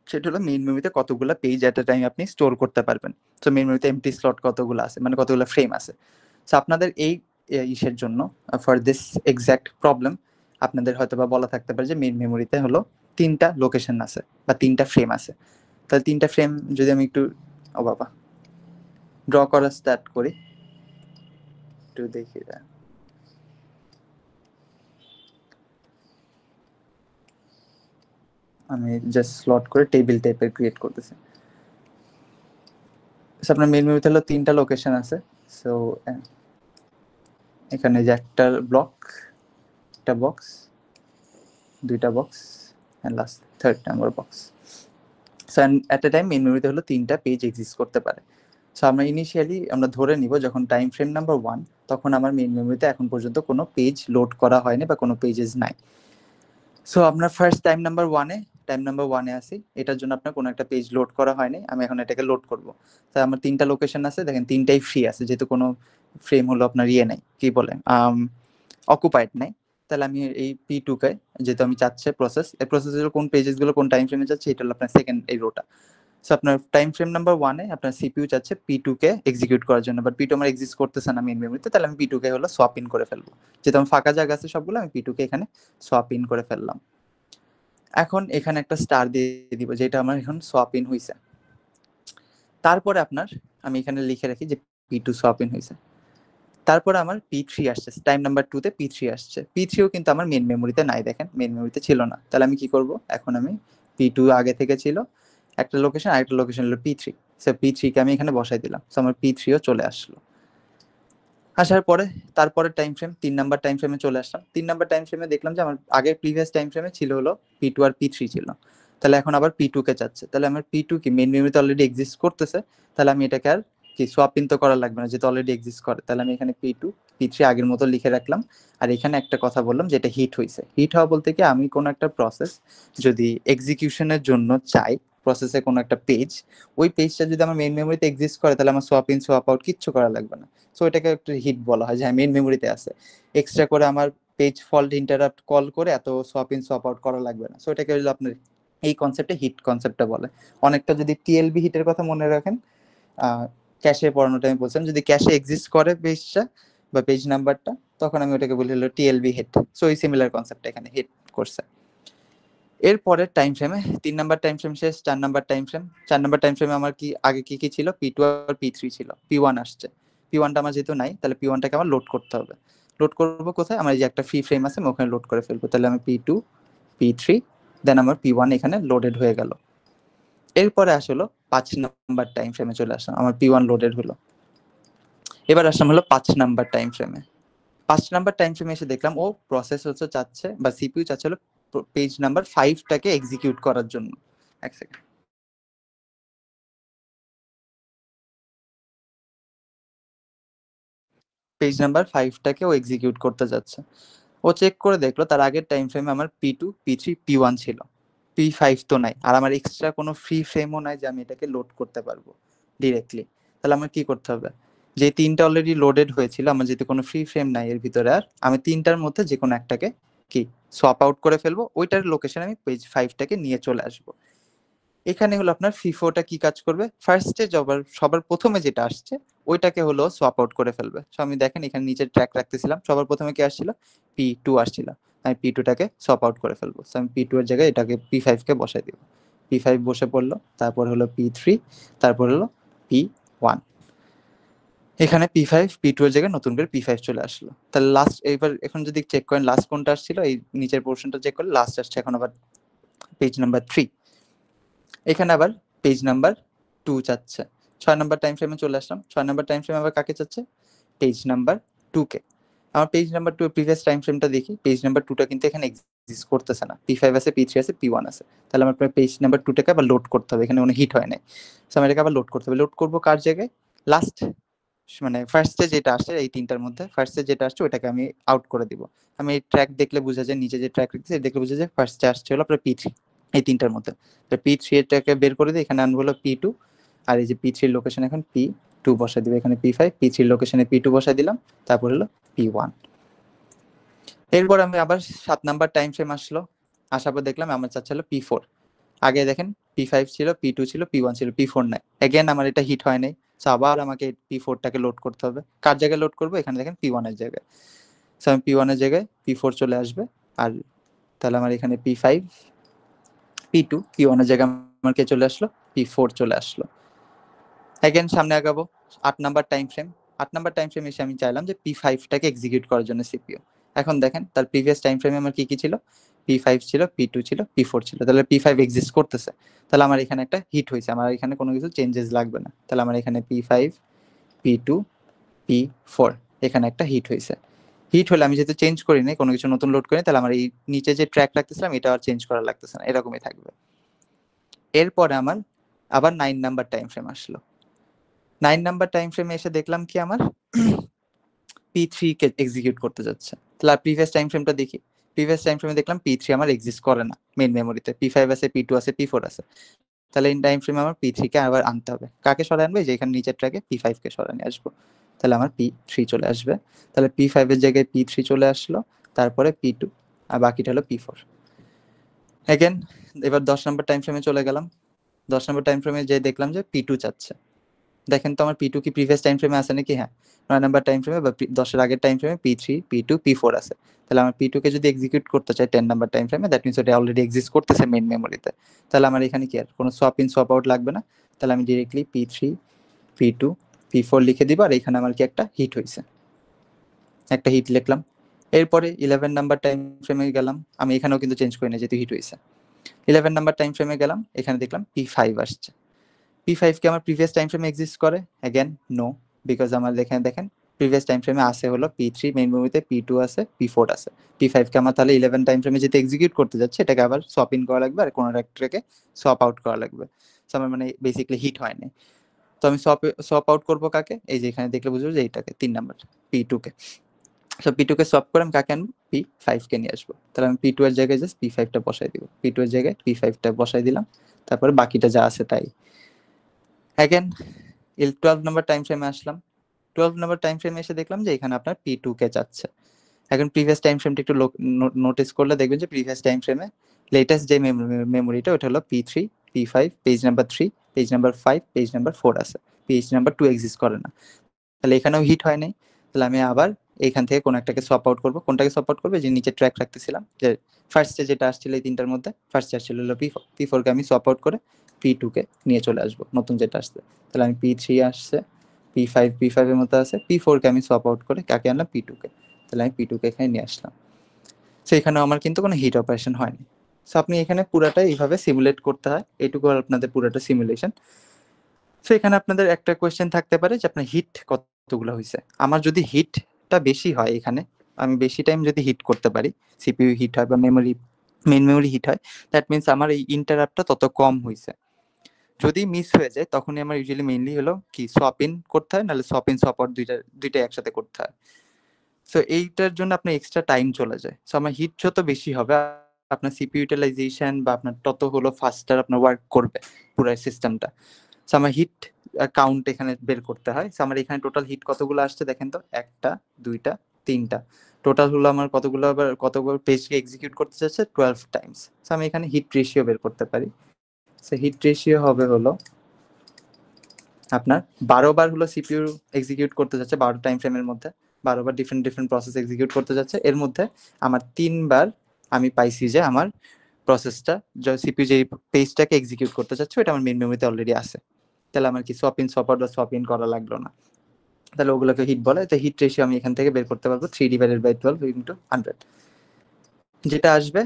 Speaker 2: সেটা হলো মেইন মেমোরিতে কতগুলো পেজ এট এ টাইম আপনি স্টোর করতে পারবেন। সো মেইন মেমোরিতে এমটি স্লট কতগুলো আছে, মানে কতগুলো ফ্রেম আছে। সো আপনাদের এই ইসের জন্য, ফর দিস এক্স্যাক্ট প্রবলেম, আপনাদের হয়তো বা বলা থাকতে পারে যে মেইন মেমোরিতে হলো 3টা লোকেশন আছে বা 3টা ফ্রেম আছে। তাহলে 3টা ফ্রেম যদি আমি একটু ও বাবা ড্র করা স্টার্ট করি, একটু দেখি, আমি জাস্ট স্লট করে টেবিল টাইপের ক্রিয়েট করতেছি। আপনার মেইন মেমোরিতে হলো 3টা লোকেশন আছে। সো এখানে যে একটা ব্লক, একটা বক্স, দুইটা box, and last third number box. So at a time main মেমোরিতে হলো 3টা পেজ এক্সিস্ট করতে পারে। সো আমরা ইনিশিয়ালি আমরা ধরে নিব যখন টাইম ফ্রেম নাম্বার 1, তখন আমার মেইন মেমোরিতে এখন পর্যন্ত কোনো পেজ লোড করা হয়নি বা কোনো পেজেস নাই। সো আপনার ফার্স্ট টাইম নাম্বার 1-এ আসি, এটার জন্য আপনার কোনো একটা পেজ লোড করা হয়নি, আমি এখন এটাকে লোড করব। তাই আমার 3টা লোকেশন আছে, দেখেন 3টাই ফ্রি আছে, যেহেতু কোনো ফ্রেম হলো আপনার ইয়ে নাই, কি বলে অকুপাইড নাই। তাহলে আমি এই P2 কে, যেহেতু আমি চাচ্ছে এই প্রসেসের কোন পেজেস গুলো কোন টাইম ফ্রেমে যাচ্ছে, এটা হলো আপনার সেকেন্ড এই রোটা। সো আপনার টাইম ফ্রেম নাম্বার 1-এ আপনার সিপিইউ চাচ্ছে P2 কে এক্সিকিউট করার জন্য, বাট P2 আমার এক্সিস্ট করতেছে না মেইন মেমোরিতে, তাহলে আমি P2 কে হলো সোয়াপ ইন করে ফেলবো। যেহেতু আমার ফাঁকা জায়গা আছে সবগুলো, আমি P2 কে এখানে সোয়াপ ইন করে ফেললাম। এখন এখানে একটা স্টার দিয়ে দিব, যেটা আমার এখন সোয়াপ ইন হয়েছে। তারপরে আপনার আমি এখানে লিখে রাখি যে P2 সোয়াপ ইন হয়েছে। তারপরে আমার P3 আসছে, টাইম নাম্বার 2-তে P3 আসছে। P3ও কিন্তু আমার মেইন মেমোরিতে নাই, দেখেন মেইন মেমোরিতে ছিল না। তাহলে আমি কি করব, এখন আমি P2 আগে থেকে ছিল একটা লোকেশন, আরেকটা লোকেশন হলো P3। সো P3 কে আমি এখানে বসাই দিলাম, সো আমার P3ও চলে আসলো। আসার পরে তারপরে টাইম ফ্রেম 3 নাম্বার টাইম ফ্রেমে চলে আসলাম। 3 নাম্বার টাইম ফ্রেমে দেখলাম যে আমার আগের প্রিভিয়াস টাইম ফ্রেমে ছিল হলো P2 আর P3 ছিল। তাহলে এখন আবার P2 কে চাচ্ছে, তাহলে আমার P2 কি মেইন মেমোরিতে অলরেডি এক্সিস্ট করতেছে, তাহলে আমি এটাকে আর কি সোয়াপ ইন তো করা লাগবে না, যেটা অলরেডি এক্সিস্ট করে। তাহলে আমি এখানে P2 P3 আগের মতো লিখে রাখলাম। আর এখানে একটা কথা বললাম যে এটা হিট হয়েছে। হিট হওয়া বলতে কি, আমি কোনো একটা প্রসেস যদি এক্সিকিউশনের জন্য চাই, প্রসেসে কোনো একটা পেজ, ওই পেজটা যদি আমার মেইন মেমোরিতে এক্সিস্ট করে, তাহলে আমার সোয়াপ ইন সোয়াপ আউট কিচ্ছু করা লাগবে না। সো এটাকে একটা হিট বলা হয়, যে হ্যাঁ মেইন মেমোরিতে আছে। এক্সট্রা করে আমার পেজ ফল্ট ইন্টারাপ্ট কল করে এত সোয়াপ ইন সোয়াপ আউট করা লাগবে না। সো এটাকে হলো আপনার এই কনসেপ্টে হিট কনসেপ্টটা বলে। অনেকটা যদি টিএলবি হিটের কথা মনে রাখেন, ক্যাশে পড়ানোটা আমি বলছিলাম, যদি ক্যাশে এক্সিস্ট করে পেজটা বা পেজ নাম্বারটা, তখন আমি ওটাকে বলি হলো টিএলবি হিট। সো এই সিমিলার কনসেপ্টটা এখানে হিট করছে। এরপরের টাইম ফ্রেমে 3 নাম্বার টাইম ফ্রেম শেষ, 4 number time frame. 4 number time ফ্রেমে আমার কি আগে কি কি ছিল, পি টু আর পি থ্রি ছিল, পি ওয়ান আসছে। পি ওয়ানটা আমার যেহেতু নাই, তাহলে পি ওয়ানটাকে আমার লোড করতে হবে। লোড করবো কোথায়, আমার এই যে একটা ফ্রি ফ্রেম আছে আমি ওখানে লোড করে ফেলবো। তাহলে আমি পি টু, পি থ্রি, দেন আমার পি ওয়ান এখানে লোডেড হয়ে গেল। এরপরে আসলো 5 নাম্বার টাইম ফ্রেমে চলে আসলাম, আমার পি ওয়ান লোডেড হলো। এবার আসলাম হলো 5 নাম্বার টাইম ফ্রেমে। 5 নাম্বার টাইম ফ্রেমে এসে দেখলাম ও প্রসেস হচ্ছে চাচ্ছে বা সিপিইউ চাচ্ছে হলো পেজ নাম্বার 5টাকে এক্সিকিউট করার জন্য। এক সেকেন্ড। পেজ নাম্বার 5টাকে ও এক্সিকিউট করতে যাচ্ছে। ও চেক করে দেখলো তার আগের টাইম ফ্রেমে আমার P two, P three, P one ছিল, পি ফাইভ তো নাই, আর আমার এক্সট্রা কোনো ফ্রি ফ্রেমও নাই যে আমি এটাকে লোড করতে পারবো ডিরেক্টলি। তাহলে আমার কি করতে হবে, যে তিনটা অলরেডি লোডেড হয়েছিল, আমার যেহেতু কোনো ফ্রি ফ্রেম নাই এর ভিতরে, আর আমি তিনটার মধ্যে যে কোনো একটাকে কি সোয়াপ আউট করে ফেলবো, ওইটার লোকেশন আমি পেজ 5টাকে নিয়ে চলে আসবো। এখানে হলো আপনার ফিফোটা কি কাজ করবে, ফার্স্টে সবার প্রথমে যেটা আসছে ওইটাকে হলো সোয়াপ আউট করে ফেলবে। সো আমি দেখেন এখানে নিচে ট্র্যাক রাখতেছিলাম, সবার প্রথমে কি আসছিল, পি টু আসছিল, আমি পি টুটাকে সোয়াপ আউট করে ফেলবো। সো আমি পি টু এর জায়গায় এটাকে পি ফাইভকে বসাই দিব, পি ফাইভ বসে পড়লো, তারপর হলো পি থ্রি, তারপর হলো পি ওয়ান। এখানে পি ফাইভ, পি টু এর জায়গায় নতুন করে পি ফাইভ চলে আসলো। তাহলে লাস্ট এবার এখন যদি চেক করেন লাস্ট কোনটা আসছিল, এই নিচের পোর্শনটা চেক করলে লাস্ট আসছে এখন আবার পেজ নাম্বার 3। এখানে আবার পেজ নাম্বার 2 চাচ্ছে। 6 নাম্বার টাইম ফ্রেমে চলে আসলাম। 6 নাম্বার টাইম ফ্রেমে আবার কাকে চাচ্ছে, পেজ নাম্বার 2 কে। আমার পেজ নাম্বার 2 এর প্রিভিয়াস টাইম ফ্রেমটা দেখি, পেজ নাম্বার 2টা কিন্তু এখানে এক্সিস্ট করতেছে না, পি ফাইভ আছে, পি থ্রি আছে, পি ওয়ান আছে। তাহলে আমার পেজ নাম্বার 2টাকে আবার লোড করতে হবে, এখানে কোনো হিট হয় নাই। সো আমি এটাকে আবার লোড করতে হবে। লোড করবো কার জায়গায়, লাস্ট মানে ফার্স্টে যেটা আসছে এই তিনটার মধ্যে ফার্স্টে যেটা আসছে ওটাকে আমি আউট করে দিব। আমি এই ট্র্যাক দেখলে বোঝা যায়, নিচে যে ট্র্যাক রেখেছি দেখলে বোঝা যায় ফার্স্টে আসছে হলো আপনার পি থ্রি, এই তিনটার মধ্যে। তো পি থ্রি এটাকে বের করে দিই, এখানে আনবো হলো পি টু, আর এই যে পি থ্রির লোকেশন এখন পি টু বসাই দিব, এখানে পি ফাইভ, পি থ্রির লোকেশনে পি টু বসাই দিলাম, তারপর হলো পি ওয়ান। এরপর আমি আবার 7 নাম্বার টাইম ফ্রেম আসলো, আসার পর দেখলাম আমার চাচ্ছে হলো পি ফোর। আগে দেখেন পি ফাইভ ছিল, পি টু ছিল, পি ওয়ান ছিল, পি ফোর নাই। এগেন আমার এটা হিট হয় নাই, সো আবার আমাকে পি ফোরটাকে লোড করতে হবে। কার জায়গায় লোড করবো, এখানে দেখেন পি ওয়ানের জায়গায়। সো আমি পি ওয়ানের জায়গায় পি ফোর চলে আসবে, আর তাহলে আমার এখানে P five, P two, P ওয়ানের জায়গায় আমার কে চলে আসলো, পি ফোর চলে আসলো। এগেন সামনে আগাবো, 8 number time frame. 8 number time frame এসে আমি চাইলাম যে পি ফাইভটাকে এক্সিকিউট করার জন্য সিপিইউ। এখন দেখেন তার প্রিভিয়াস টাইম ফ্রেমে আমার কি কি ছিল, পি ফাইভ ছিল, পি টু ছিল, পি ফোর ছিল, তাহলে পি ফাইভ এক্সিস্ট করতেছে। তাহলে আমার এখানে একটা হিট হয়েছে, আমার এখানে কোনো কিছু চেঞ্জেস লাগবে না। তাহলে আমার এখানে P five, P two, P four, এখানে একটা হিট হয়েছে। হিট হলে আমি যেহেতু চেঞ্জ করি নাই, কোনো কিছু নতুন লোড করি, তাহলে আমার এই নিচে যে ট্র্যাক রাখতেছিলাম এটা আর চেঞ্জ করা লাগতেছে না, এরকমই থাকবে। এরপরে আমার আবার 9 নাম্বার টাইম ফ্রেম আসলো। 9 নাম্বার টাইম ফ্রেমে এসে দেখলাম কি আমার পি থ্রি কে এক্সিকিউট করতে যাচ্ছে। তাহলে প্রিভিয়াস টাইম ফ্রেমটা দেখি, প্রিভিয়াস টাইম ফ্রেমে দেখলাম পি থ্রি আমার এক্সিস্ট করে না মেইন মেমোরিতে, পি ফাইভ আছে, পি টু আছে, পি ফোর আছে। তাহলে ইন টাইম ফ্রেমে আমার পি থ্রি কে আবার আনতে হবে। কাকে সরাই আনবে, যে এখানে নিচের ট্র্যাকে পি ফাইভ কে সরাই নিয়ে আসবো। তাহলে আমার পি থ্রি চলে আসবে। তাহলে পি ফাইভের জায়গায় পি থ্রি চলে আসলো, তারপরে পি টু, আর বাকিটা হলো পি ফোর। এগেন এবার 10 নম্বর টাইম ফ্রেমে চলে গেলাম। 10 নম্বর টাইম ফ্রেমে যে দেখলাম যে পি টু চাচ্ছে। দেখেন তো আমার পি টু কি প্রিভিয়াস টাইম ফ্রেমে আছে নাকি, হ্যাঁ। 9 নাম্বার টাইম ফ্রেমে বা 10-এর আগের টাইম ফ্রেমে P three, P two, P four আছে। তাহলে আমার পি টু কে যদি এক্সিকিউট করতে চাই 10 নাম্বার টাইম ফ্রেমে, দ্যাট মিনস ওটা অলরেডি এক্সিস্ট করতেছে মেইন মেমোরিতে। তাহলে আমার এখানে কি আর কোনো সোয়াপ ইন সোয়াপ আউট লাগবে না। তাহলে আমি directly P three, P two, P four লিখে দিব, আর এখানে আমার কি একটা হিট হয়েছে, একটা হিট লিখলাম। এরপরে 11 নাম্বার টাইম ফ্রেমে গেলাম, আমি এখানেও কিন্তু চেঞ্জ করি না যেহেতু হিট হয়েছে। 11 নাম্বার টাইম ফ্রেমে গেলাম, এখানে দেখলাম পি ফাইভ আসছে। পি ফাইভ কি আমার প্রিভিয়াস টাইম ফ্রেমে এক্সিস্ট করে, অ্যাগেন নো, বিকজ আমার এখানে দেখেন প্রিভিয়াস টাইম ফ্রেমে আছে হলো পি থ্রি মেইন মেমোরিতে, পি টু আছে, পি ফোর আছে। পি ফাইভ কে আমার তাহলে 11 টাইম ফ্রেমে যেতে এক্সিকিউট করতে যাচ্ছে, এটাকে আবার সোয়াপ ইন করা লাগবে, আর কোনো একটাকে সোয়াপ আউট করা লাগবে। সো আমার মানে বেসিক্যালি হিট হয় না। তো আমি সোয়াপ আউট করবো কাকে, এই যে এখানে দেখলে বুঝবো যে এইটাকে 3 নাম্বার পি টু কে। সো পি টু কে সোয়াপ করে আমি কাকে আনবো, পি ফাইভ কে নিয়ে আসবো। তাহলে আমি পি টু এর জায়গায় জাস্ট পি ফাইভটা বসাই দিব, পি টু এর জায়গায় পি ফাইভটা বসাই দিলাম, তারপরে বাকিটা যা আছে তাই। অ্যাগেন 12 নম্বর টাইম ফ্রেমে আসলাম। 12 নম্বর টাইম ফ্রেমে এসে দেখলাম যে এখানে আপনার পি টু কে চাচ্ছে। এখন প্রিভিয়াস টাইম ফ্রেমটা একটু নোটিস করলে দেখবেন যে প্রিভিয়াস টাইম ফ্রেমে লেটেস্ট যে মেমোরিটা ওটা হলো P3 P5 page number 3 page number 5 page number 4 আছে, পেজ নাম্বার 2 এক্সিস্ট করে না। তাহলে এখানেও হিট হয় নাই, তাহলে আমি আবার এইখান থেকে কোন একটাকে সোয়াপ আউট করবো। কোনটাকে সোয়াপ আউট করবো, যে নিচে ট্র্যাক রাখতেছিলাম যে ফার্স্টে যেটা আসছিল এই তিনটার মধ্যে, ফার্স্টে আসছিল হলো P4, P4 কে আমি সোয়াপ আউট করে P2 কে নিয়ে চলে আসবো নতুন যেটা আসছে। তাহলে আমি P3 আসছে, P5 এর মতো আছে, P4 কে আমি সোয়াপ আউট করে কাকে আনলাম, P2 কে। তাহলে আমি P2 কে এখানে নিয়ে আসলাম। সো এখানে আমার কিন্তু কোনো হিট অপারেশন হয়নি। সো আপনি এখানে পুরাটা এইভাবে সিমুলেট করতে হয়, এইটুকু আপনাদের পুরাটা সিমুলেশন। সো এখানে আপনাদের একটা কোয়েশ্চেন থাকতে পারে যে আপনার হিট কতগুলো হয়েছে। আমার যদি হিটটা বেশি হয়, এখানে আমি বেশি টাইম যদি হিট করতে পারি, সিপিইউ হিট হয় বা মেইন মেমোরি হিট হয়, দ্যাট মিনস আমার এই ইন্টারাপ্টটা তত কম হয়েছে। যদি মিস হয়ে যায় তখনই আমার ইউজুয়ালি মেইনলি হলো কি সোয়াপ ইন করতে হয়, নাহলে সোয়াপ ইন সোয়াপ আউট দুইটাই একসাথে করতে হয়। সো এইটার জন্য আপনার এক্সট্রা টাইম চলে যায়। সো আমার হিট যত বেশি হবে, আপনার সিপিইউ ইউটিলাইজেশন বা আপনার তত হলো ফাস্টার আপনার ওয়ার্ক করবে পুরো সিস্টেমটা। সো আমার হিট কাউন্ট এখানে বের করতে হয়। সো আমার এখানে টোটাল হিট কতগুলো আসছে দেখেন তো, একটা, দুইটা, তিনটা, টোটাল হলো আমার কতগুলো পেজকে এক্সিকিউট করতে চাচ্ছে 12 টাইমস। সো আমি এখানে হিট রেশিও বের করতে পারি। সো হিট রেশিও হবে হলো আপনার 12 বার হলো সিপিইউ এক্সিকিউট করতে যাচ্ছে 12 টাইম ফ্রেমের মধ্যে, 12 বার ডিফারেন্ট ডিফারেন্ট প্রসেস এক্সিকিউট করতে যাচ্ছে। এর মধ্যে আমার 3 বার আমি পাইছি যে আমার প্রসেসটা সিপিইউ যে পেজটাকে এক্সিকিউট করতে চাচ্ছে ওটা আমার মেইন মেমোরিতে অলরেডি আছে। তাহলে আমার কি সোয়াপ ইন সোয়াপ আউট বা সোয়াপ ইন করা লাগলো না। তাহলে ওগুলোকে হিট বলে। তো হিট রেশিও আমি এখান থেকে বের করতে পারবো 3/12 ইন্টু 100, যেটা আসবে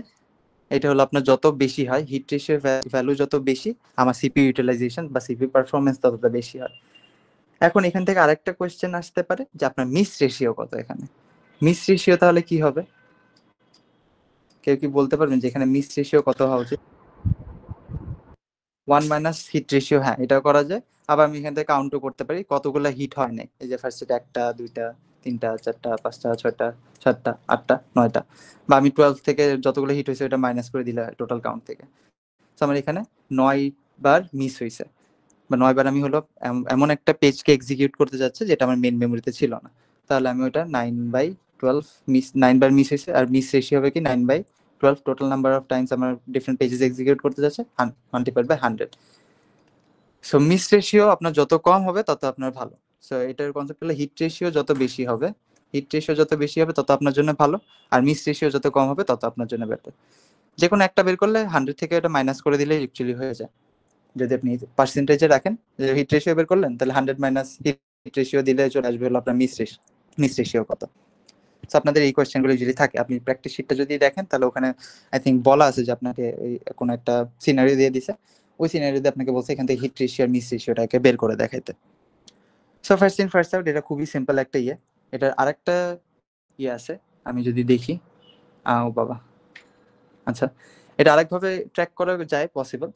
Speaker 2: এটা হলো আপনার যত বেশি হয় হিট রেশিওর ভ্যালু যত বেশি, আমার সিপিইউ ইউটিলাইজেশন বা সিপিইউ পারফরমেন্স ততটা বেশি হয়। এখন এখান থেকে আরেকটা কোয়েশ্চেন আসতে পারে যে আপনার মিস রেশিও কত। এখানে মিস রেশিও তাহলে কি হবে, কেউ কি বলতে পারবেন যে এখানে মিস রেশিও কত হওয়া উচিত? 1 মাইনাস হিট রেশিও, হ্যাঁ এটাও করা যায়। আবার আমি এখান থেকে কাউন্টও করতে পারি কতগুলো হিট হয় নাই। এই যে ফার্স্ট এটা একটা, দুইটা, তিনটা, চারটা, পাঁচটা, ছয়টা, সাতটা, আটটা, নয়টা, বা আমি 12 থেকে যতগুলো হিট হয়েছে ওটা মাইনাস করে দিলে টোটাল কাউন্ট থেকে। তো আমার এখানে 9 বার মিস হয়েছে, বা 9 বার আমি হলো এমন একটা পেজকে এক্সিকিউট করতে যাচ্ছে যেটা আমার মেন মেমোরিতে ছিল না। তাহলে আমি ওটা 9/12 মিস, 9 বার মিস হয়েছে। আর মিস রেশিও হবে কি 9/12 টোটাল নাম্বার অফ টাইমস আমার ডিফারেন্ট পেজেস এক্সিকিউট করতে যাচ্ছে multiplied by 100। So miss ratio আপনার যত কম হবে তত আপনার ভালো। সো এটার কনসেপ্ট হলো হিট রেশিও যত বেশি হবে, হিট রেশিও যত বেশি হবে তত আপনার জন্য ভালো, আর মিস রেশিও যত কম হবে তত আপনার জন্য বেটার। যে কোনো একটা বের করলে 100 থেকে এটা মাইনাস করে দিলে অ্যাকচুয়ালি হয়ে যায়। যদি আপনি পার্সেন্টেজে রাখেন যে হিট রেশিও বের করলেন, তাহলে 100 মাইনাস হিট রেশিও দিলে চলে আসবে হলো আপনার মিস রেশিও কত। সো আপনাদের এই কোয়েশ্চেনগুলো যদি থাকে, আপনি প্র্যাকটিস শিটটা যদি দেখেন তাহলে ওখানে আই থিঙ্ক বলা আছে যে আপনাকে এই কোনো একটা সিনারিও দিয়ে দিছে, ওই সিনারিওতে আপনাকে বলছে এখান থেকে হিট রেশিও আর মিস রেশিওটাকে বের করে দেখাইতে। So first in first out, এটা খুবই সিম্পল একটা ইয়ে। এটার আরেকটা ইয়ে আছে, আমি যদি দেখি, ও বাবা, আচ্ছা, এটা আরেকভাবে ট্র্যাক করা যায় পসিবল।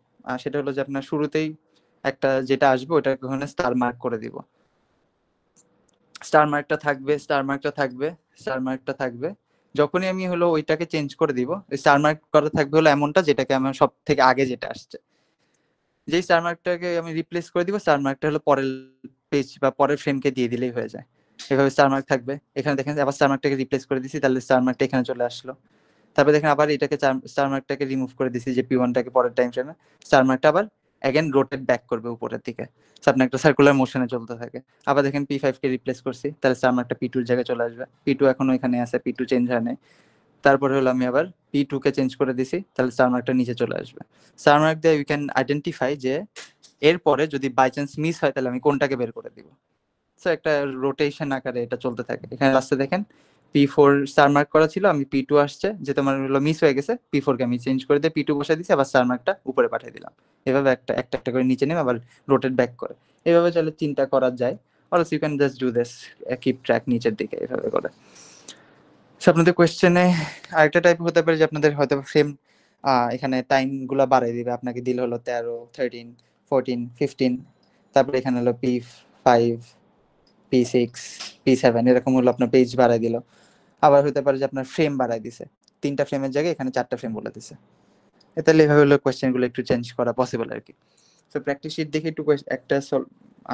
Speaker 2: সেটা হলো যে আপনার শুরুতেই একটা যেটা আসবে ওটা ওখানে স্টার মার্ক করে দিব। স্টার মার্কটা থাকবে, স্টার মার্কটা থাকবে, স্টার মার্কটা থাকবে। যখনই আমি হলো ওইটাকে চেঞ্জ করে দিব, স্টার মার্ক করা থাকবে হলো এমনটা যেটাকে আমার সব থেকে আগে যেটা আসছে, যেই স্টার মার্কটাকে আমি রিপ্লেস করে দিব, স্টার মার্কটা হলো পরের পেজ বা পরের ফ্রেমকে দিয়ে দিলেই হয়ে যায়। এভাবে স্টার মার্ক থাকবে। এখানে দেখেন আবার স্টার মার্কটাকে রিপ্লেস করে দিছি, তাহলে স্টার মার্কটা এখানে চলে আসলো। তারপরে দেখেন আবার এটাকে স্টার মার্কটাকে রিমুভ করে দিছি যে P1টাকে পরের টাইম ফ্রেমে, স্টার মার্কটা আবার অ্যাগেন রোটেট ব্যাক করবে উপরের দিকে। আপনার একটা সার্কুলার মোশনে চলতে থাকে। আবার দেখেন P5 কে রিপ্লেস করছি, তাহলে স্টার মার্কটা P2 এর জায়গায় চলে আসবে। P2 এখনো এখানে আছে, P2 চেঞ্জ হয় নাই। তারপরে হলো আমি আবার P2 কে চেঞ্জ করে দিছি, তাহলে স্টার মার্কটা নিচে চলে আসবে। স্টার মার্ক দিয়ে ইউ ক্যান আইডেন্টিফাই যে এরপরে যদি বাই চান্স মিস হয় তাহলে আমি কোনটাকে বের করে দিব। সো একটা রোটেশন আকারে এটা চলতে থাকে। এখানে লাস্টে দেখেন P4 স্টার মার্ক করা ছিল, আমি P2 আসছে যে তোমার হলো মিস হয়ে গেছে, P4 কে আমি চেঞ্জ করে দিয়ে P2 বসাই দিছি, আবার স্টার মার্কটা উপরে পাঠিয়ে দিলাম। এভাবে একটা একটা একটা করে নিচে নেমে আবার রোটেট ব্যাক করে। এভাবে চলে চিন্তা করা যায়। Also you can just do this, keep track নিচের দিকে এভাবে করে। সো আপনাদের কোয়েশ্চেনে আরেকটা টাইপ হতে পারে যে আপনাদের হয়তো ফ্রেম এখানে টাইম গুলা বাড়াই দিবে। আপনাকে দিল হলো 13, 13, 14, 15, তারপরে এখানে হলো P5, P6, P7 এরকম হলো আপনার পেজ বাড়াই দিল। আবার হতে পারে যে আপনার ফ্রেম বাড়াই দিছে, 3টা ফ্রেমের জায়গায় এখানে 4টা ফ্রেম বলে দিছে। তাহলে এভাবে হলো কোয়েশ্চেন গুলো একটু চেঞ্জ করা পসিবল আর কি। তো প্র্যাকটিস শিট দেখে একটু একটা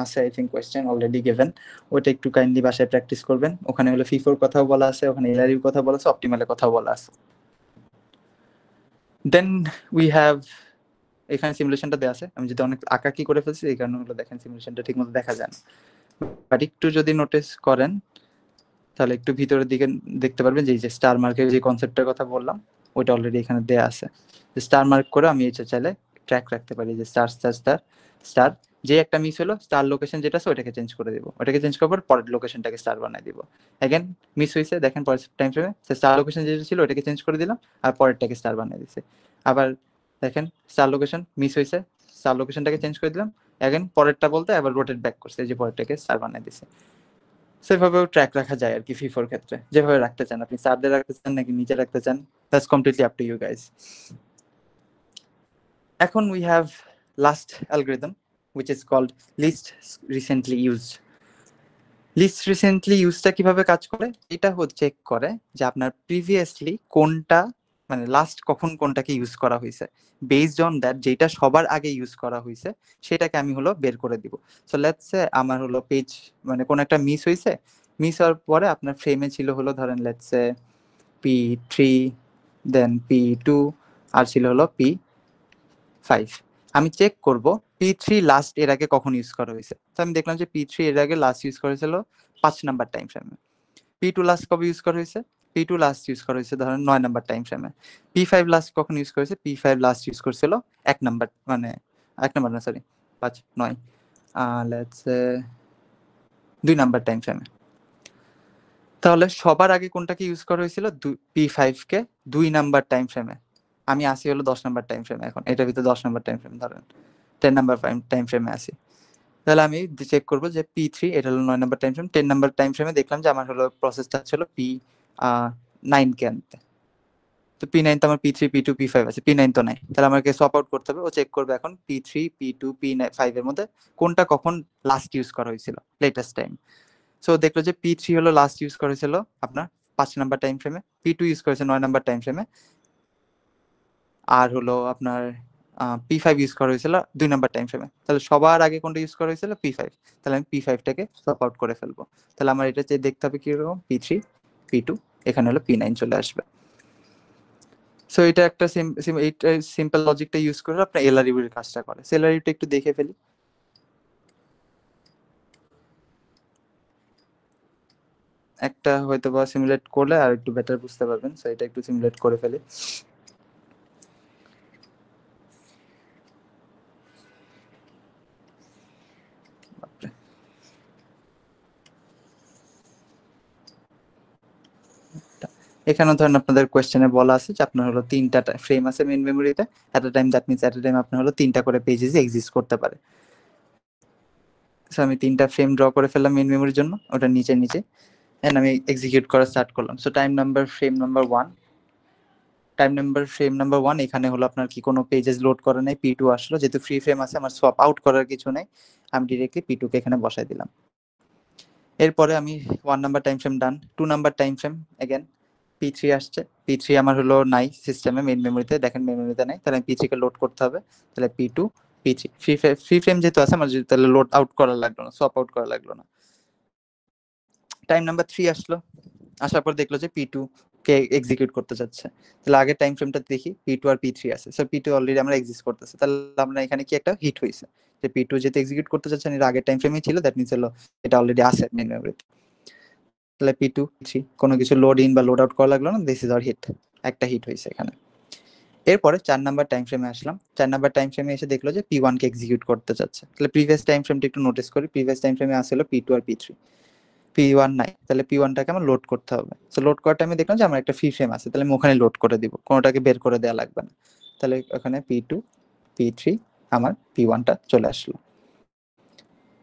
Speaker 2: আছে I think question already given, ওটা একটু কাইন্ডলি বাসায় প্র্যাকটিস করবেন। ওখানে হলো ফিফোর কথাও বলা আছে, ওখানে এলআরইউর কথা বলা আছে, অপটিমালের কথাও বলা আছে। দেন উই হ্যাভ, এখানে সিমুলেশনটা দেওয়া আছে, আমি যদি অনেক আঁকাকি করে ফেলছি এই কারণে হলো দেখেন সিমুলেশনটা ঠিক মতো দেখা যায় না, বাট একটু যদি নোটিস করেন তাহলে একটু ভিতরের দিকে দেখতে পারবেন যে এই যে স্টার মার্কের যে কনসেপ্টের কথা বললাম ওইটা অলরেডি এখানে দেয়া আছে। স্টার মার্ক করে আমি এটা চাইলে ট্র্যাক রাখতে পারি যে স্টার স্টার স্টার স্টার, যে একটা মিস হলো স্টার লোকেশন যেটা আছে ওটাকে চেঞ্জ করে দিব, ওটাকে চেঞ্জ করার পর পরের লোকেশনটাকে স্টার বানাই দিব। এগেন মিস হয়েছে দেখেন পরের টাইম ফ্রেমে স্টার লোকেশন যেটা ছিল ওটাকে চেঞ্জ করে দিলাম আর পরেরটাকে স্টার বানিয়ে দিচ্ছে। আবার দেখেন স্টার লোকেশন মিস হয়েছে, স্টার লোকেশনটাকে চেঞ্জ করে দিলাম, এগেন পরেরটা বলতে আবার রোটেট ব্যাক করছে, যে পরেরটাকে স্টার বানিয়ে দিছে। সেভাবেও ট্র্যাক রাখা যায় আর কি ফিফোর ক্ষেত্রে, যেভাবে রাখতে চান আপনি, সার্ডে রাখতে চান নাকি নিচে রাখতে চান, that's completely up to you guys. এখন we have last algorithm which is called least recently used. Least recently ইউজটা কিভাবে কাজ করে, এটা চেক করে যে আপনার প্রিভিয়াসলি কোনটা মানে লাস্ট কখন কোনটাকে ইউজ করা হয়েছে, বেসড অন দ্যাট যেটা সবার আগে ইউজ করা হয়েছে সেটাকে আমি হলো বের করে দিব। সো লেটস সে আমার হলো পেজ মানে কোন একটা মিস হয়েছে, মিস হওয়ার পরে আপনার ফ্রেমে ছিল হলো ধরেন let's say P3 then P2 আর ছিল হলো P5। আমি চেক করব P3 লাস্ট এর আগে কখন ইউজ করা হয়েছে, তো আমি দেখলাম যে P3 এর আগে লাস্ট ইউজ করা হয়েছিল 5 নাম্বার টাইম ফ্রেমে। P2 লাস্ট কবে ইউজ করা হয়েছে, P2 লাস্ট ইউজ করা হয়েছে ধরেন 9 নাম্বার টাইম ফ্রেমে। P5 লাস্ট কখন ইউজ করেছে, P5 লাস্ট ইউজ করছিল 1 নাম্বার মানে 1 নাম্বার না sorry 5 9 let's say 2 number time ফ্রেমে। তাহলে সবার আগে কোনটাকে ইউজ করা হয়েছিল, P5 কে 2 নাম্বার টাইম ফ্রেমে। আমি আসি হলো 10 নাম্বার টাইম ফ্রেমে, এখন এটার ভিতরে 10 নাম্বার টাইম ফ্রেম ধরেন 10 নাম্বার টাইম ফ্রেমে আসি। তাহলে আমি চেক করবো যে P3 এটা হলো 9 number time frame, 10 number time ফ্রেমে দেখলাম যে আমার হলো প্রসেসটা ছিল P9 কে আনতে। তো P9 তো আমার P3 P2 P5 আছে, P9 তো নাই, তাহলে আমাকে সোয়াপ আউট করতে হবে। ও চেক করবে এখন P3 P2 P5 এর মধ্যে কোনটা কখন লাস্ট ইউজ করা হয়েছিল লেটেস্ট টাইম। সো দেখলো যে P3 হলো লাস্ট ইউজ করেছিল আপনার 5 নাম্বার টাইম ফ্রেমে, P2 ইউজ করেছে 9 নাম্বার টাইম ফ্রেমে, আর হলো আপনার P5 ইউজ করা হয়েছিল 2 নাম্বার টাইম ফ্রেমে। তাহলে সবার আগে কোনটা ইউজ করা হয়েছিল, P5। তাহলে আমি P5টাকে সোয়াপ আউট করে ফেলবো। তাহলে আমার এটা চেয়ে দেখতে হবে কিরকম P3 P2, এখানে হলো P9 চলে আসবে। সো এটা একটা সিম্পল লজিকটা ইউজ করে আপনার এলআরইউ এর কাজটা করে। এলআরইউটা একটু দেখে ফেলি। একটা হয়তো বা সিমুলেট করলে আর একটু বেটার বুঝতে পারবেন, সো এটা একটু সিমুলেট করে ফেলি। এখানে ধরেন আপনাদের কোয়েশ্চেনে বলা আছে যে আপনার হলো 3টা ফ্রেম আছে মেইন মেমোরিতে, at a time that means at a time আপনার হলো 3টা করে পেজেস এক্সিস্ট করতে পারে। সো আমি 3টা ফ্রেম ড্র করে ফেললাম মেইন মেমোরির জন্য, ওটা নিচে নিচে এন্ড আমি এক্সিকিউট করা স্টার্ট করলাম। So time number frame number 1, time number frame number 1 এখানে হলো আপনার কি কোনো পেজেস লোড করে নাই, P2 আসলো, যেহেতু ফ্রি ফ্রেম আছে আমার সোয়াপ আউট করার কিছু নাই, আমি ডিরেক্টলি P2 কে এখানে বসাই দিলাম। এরপরে আমি 1 নাম্বার টাইম ফ্রেম ডান, 2 number time frame again P3 আসছে, P3 আমার হলো নাই সিস্টেমে মেইন মেমোরিতে, দেখেন মেইন মেমোরিতে নাই, তাহলে P3 কে লোড করতে হবে। তাহলে P2 P3 ফ্রি ফ্রেম যেহেতু আছে আমার তাহলে লোড আউট করা লাগলো না, সোয়াপ আউট করা লাগলো না। টাইম নাম্বার 3 আসলো, আসার পর দেখলো যে P2 কে এক্সিকিউট করতে যাচ্ছে। তাহলে আগের টাইম ফ্রেমটা দেখি P2 আর P3 আছে, সো P2 অলরেডি আমরা এক্সিস্ট করতেছে, তাহলে আমরা এখানে কি একটা হিট হইছে যে P2 যেটা এক্সিকিউট করতে যাচ্ছে এর আগের টাইম ফ্রেমই ছিল, দ্যাট মিন্স হলো এটা অলরেডি আছে মেইন মেমোরিতে। তাহলে P2 P3 কোনো কিছু লোড ইন বা লোড আউট করা লাগলো না, দিস ইজ আওয়ার হিট, একটা হিট হইছে এখানে। এরপরে 4 নাম্বার টাইম ফ্রেমে আসলাম, 4 নাম্বার টাইম ফ্রেমে এসে দেখলো যে P1 কে এক্সিকিউট করতে যাচ্ছে। তাহলে প্রিভিয়াস টাইম ফ্রেমটা একটু নোটিস করি, প্রিভিয়াস টাইম ফ্রেমে আসলো P2 আর P3, P1 নাই, তাহলে P1টাকে আমার লোড করতে হবে। সো লোড করার টাইমে দেখলাম যে আমার একটা ফ্রি ফ্রেম আছে, তাহলে আমি ওখানে লোড করে দিব, কোনোটাকে বের করে দেওয়া লাগবে না। তাহলে ওখানে P2 P3 আমার P1টা চলে আসলো।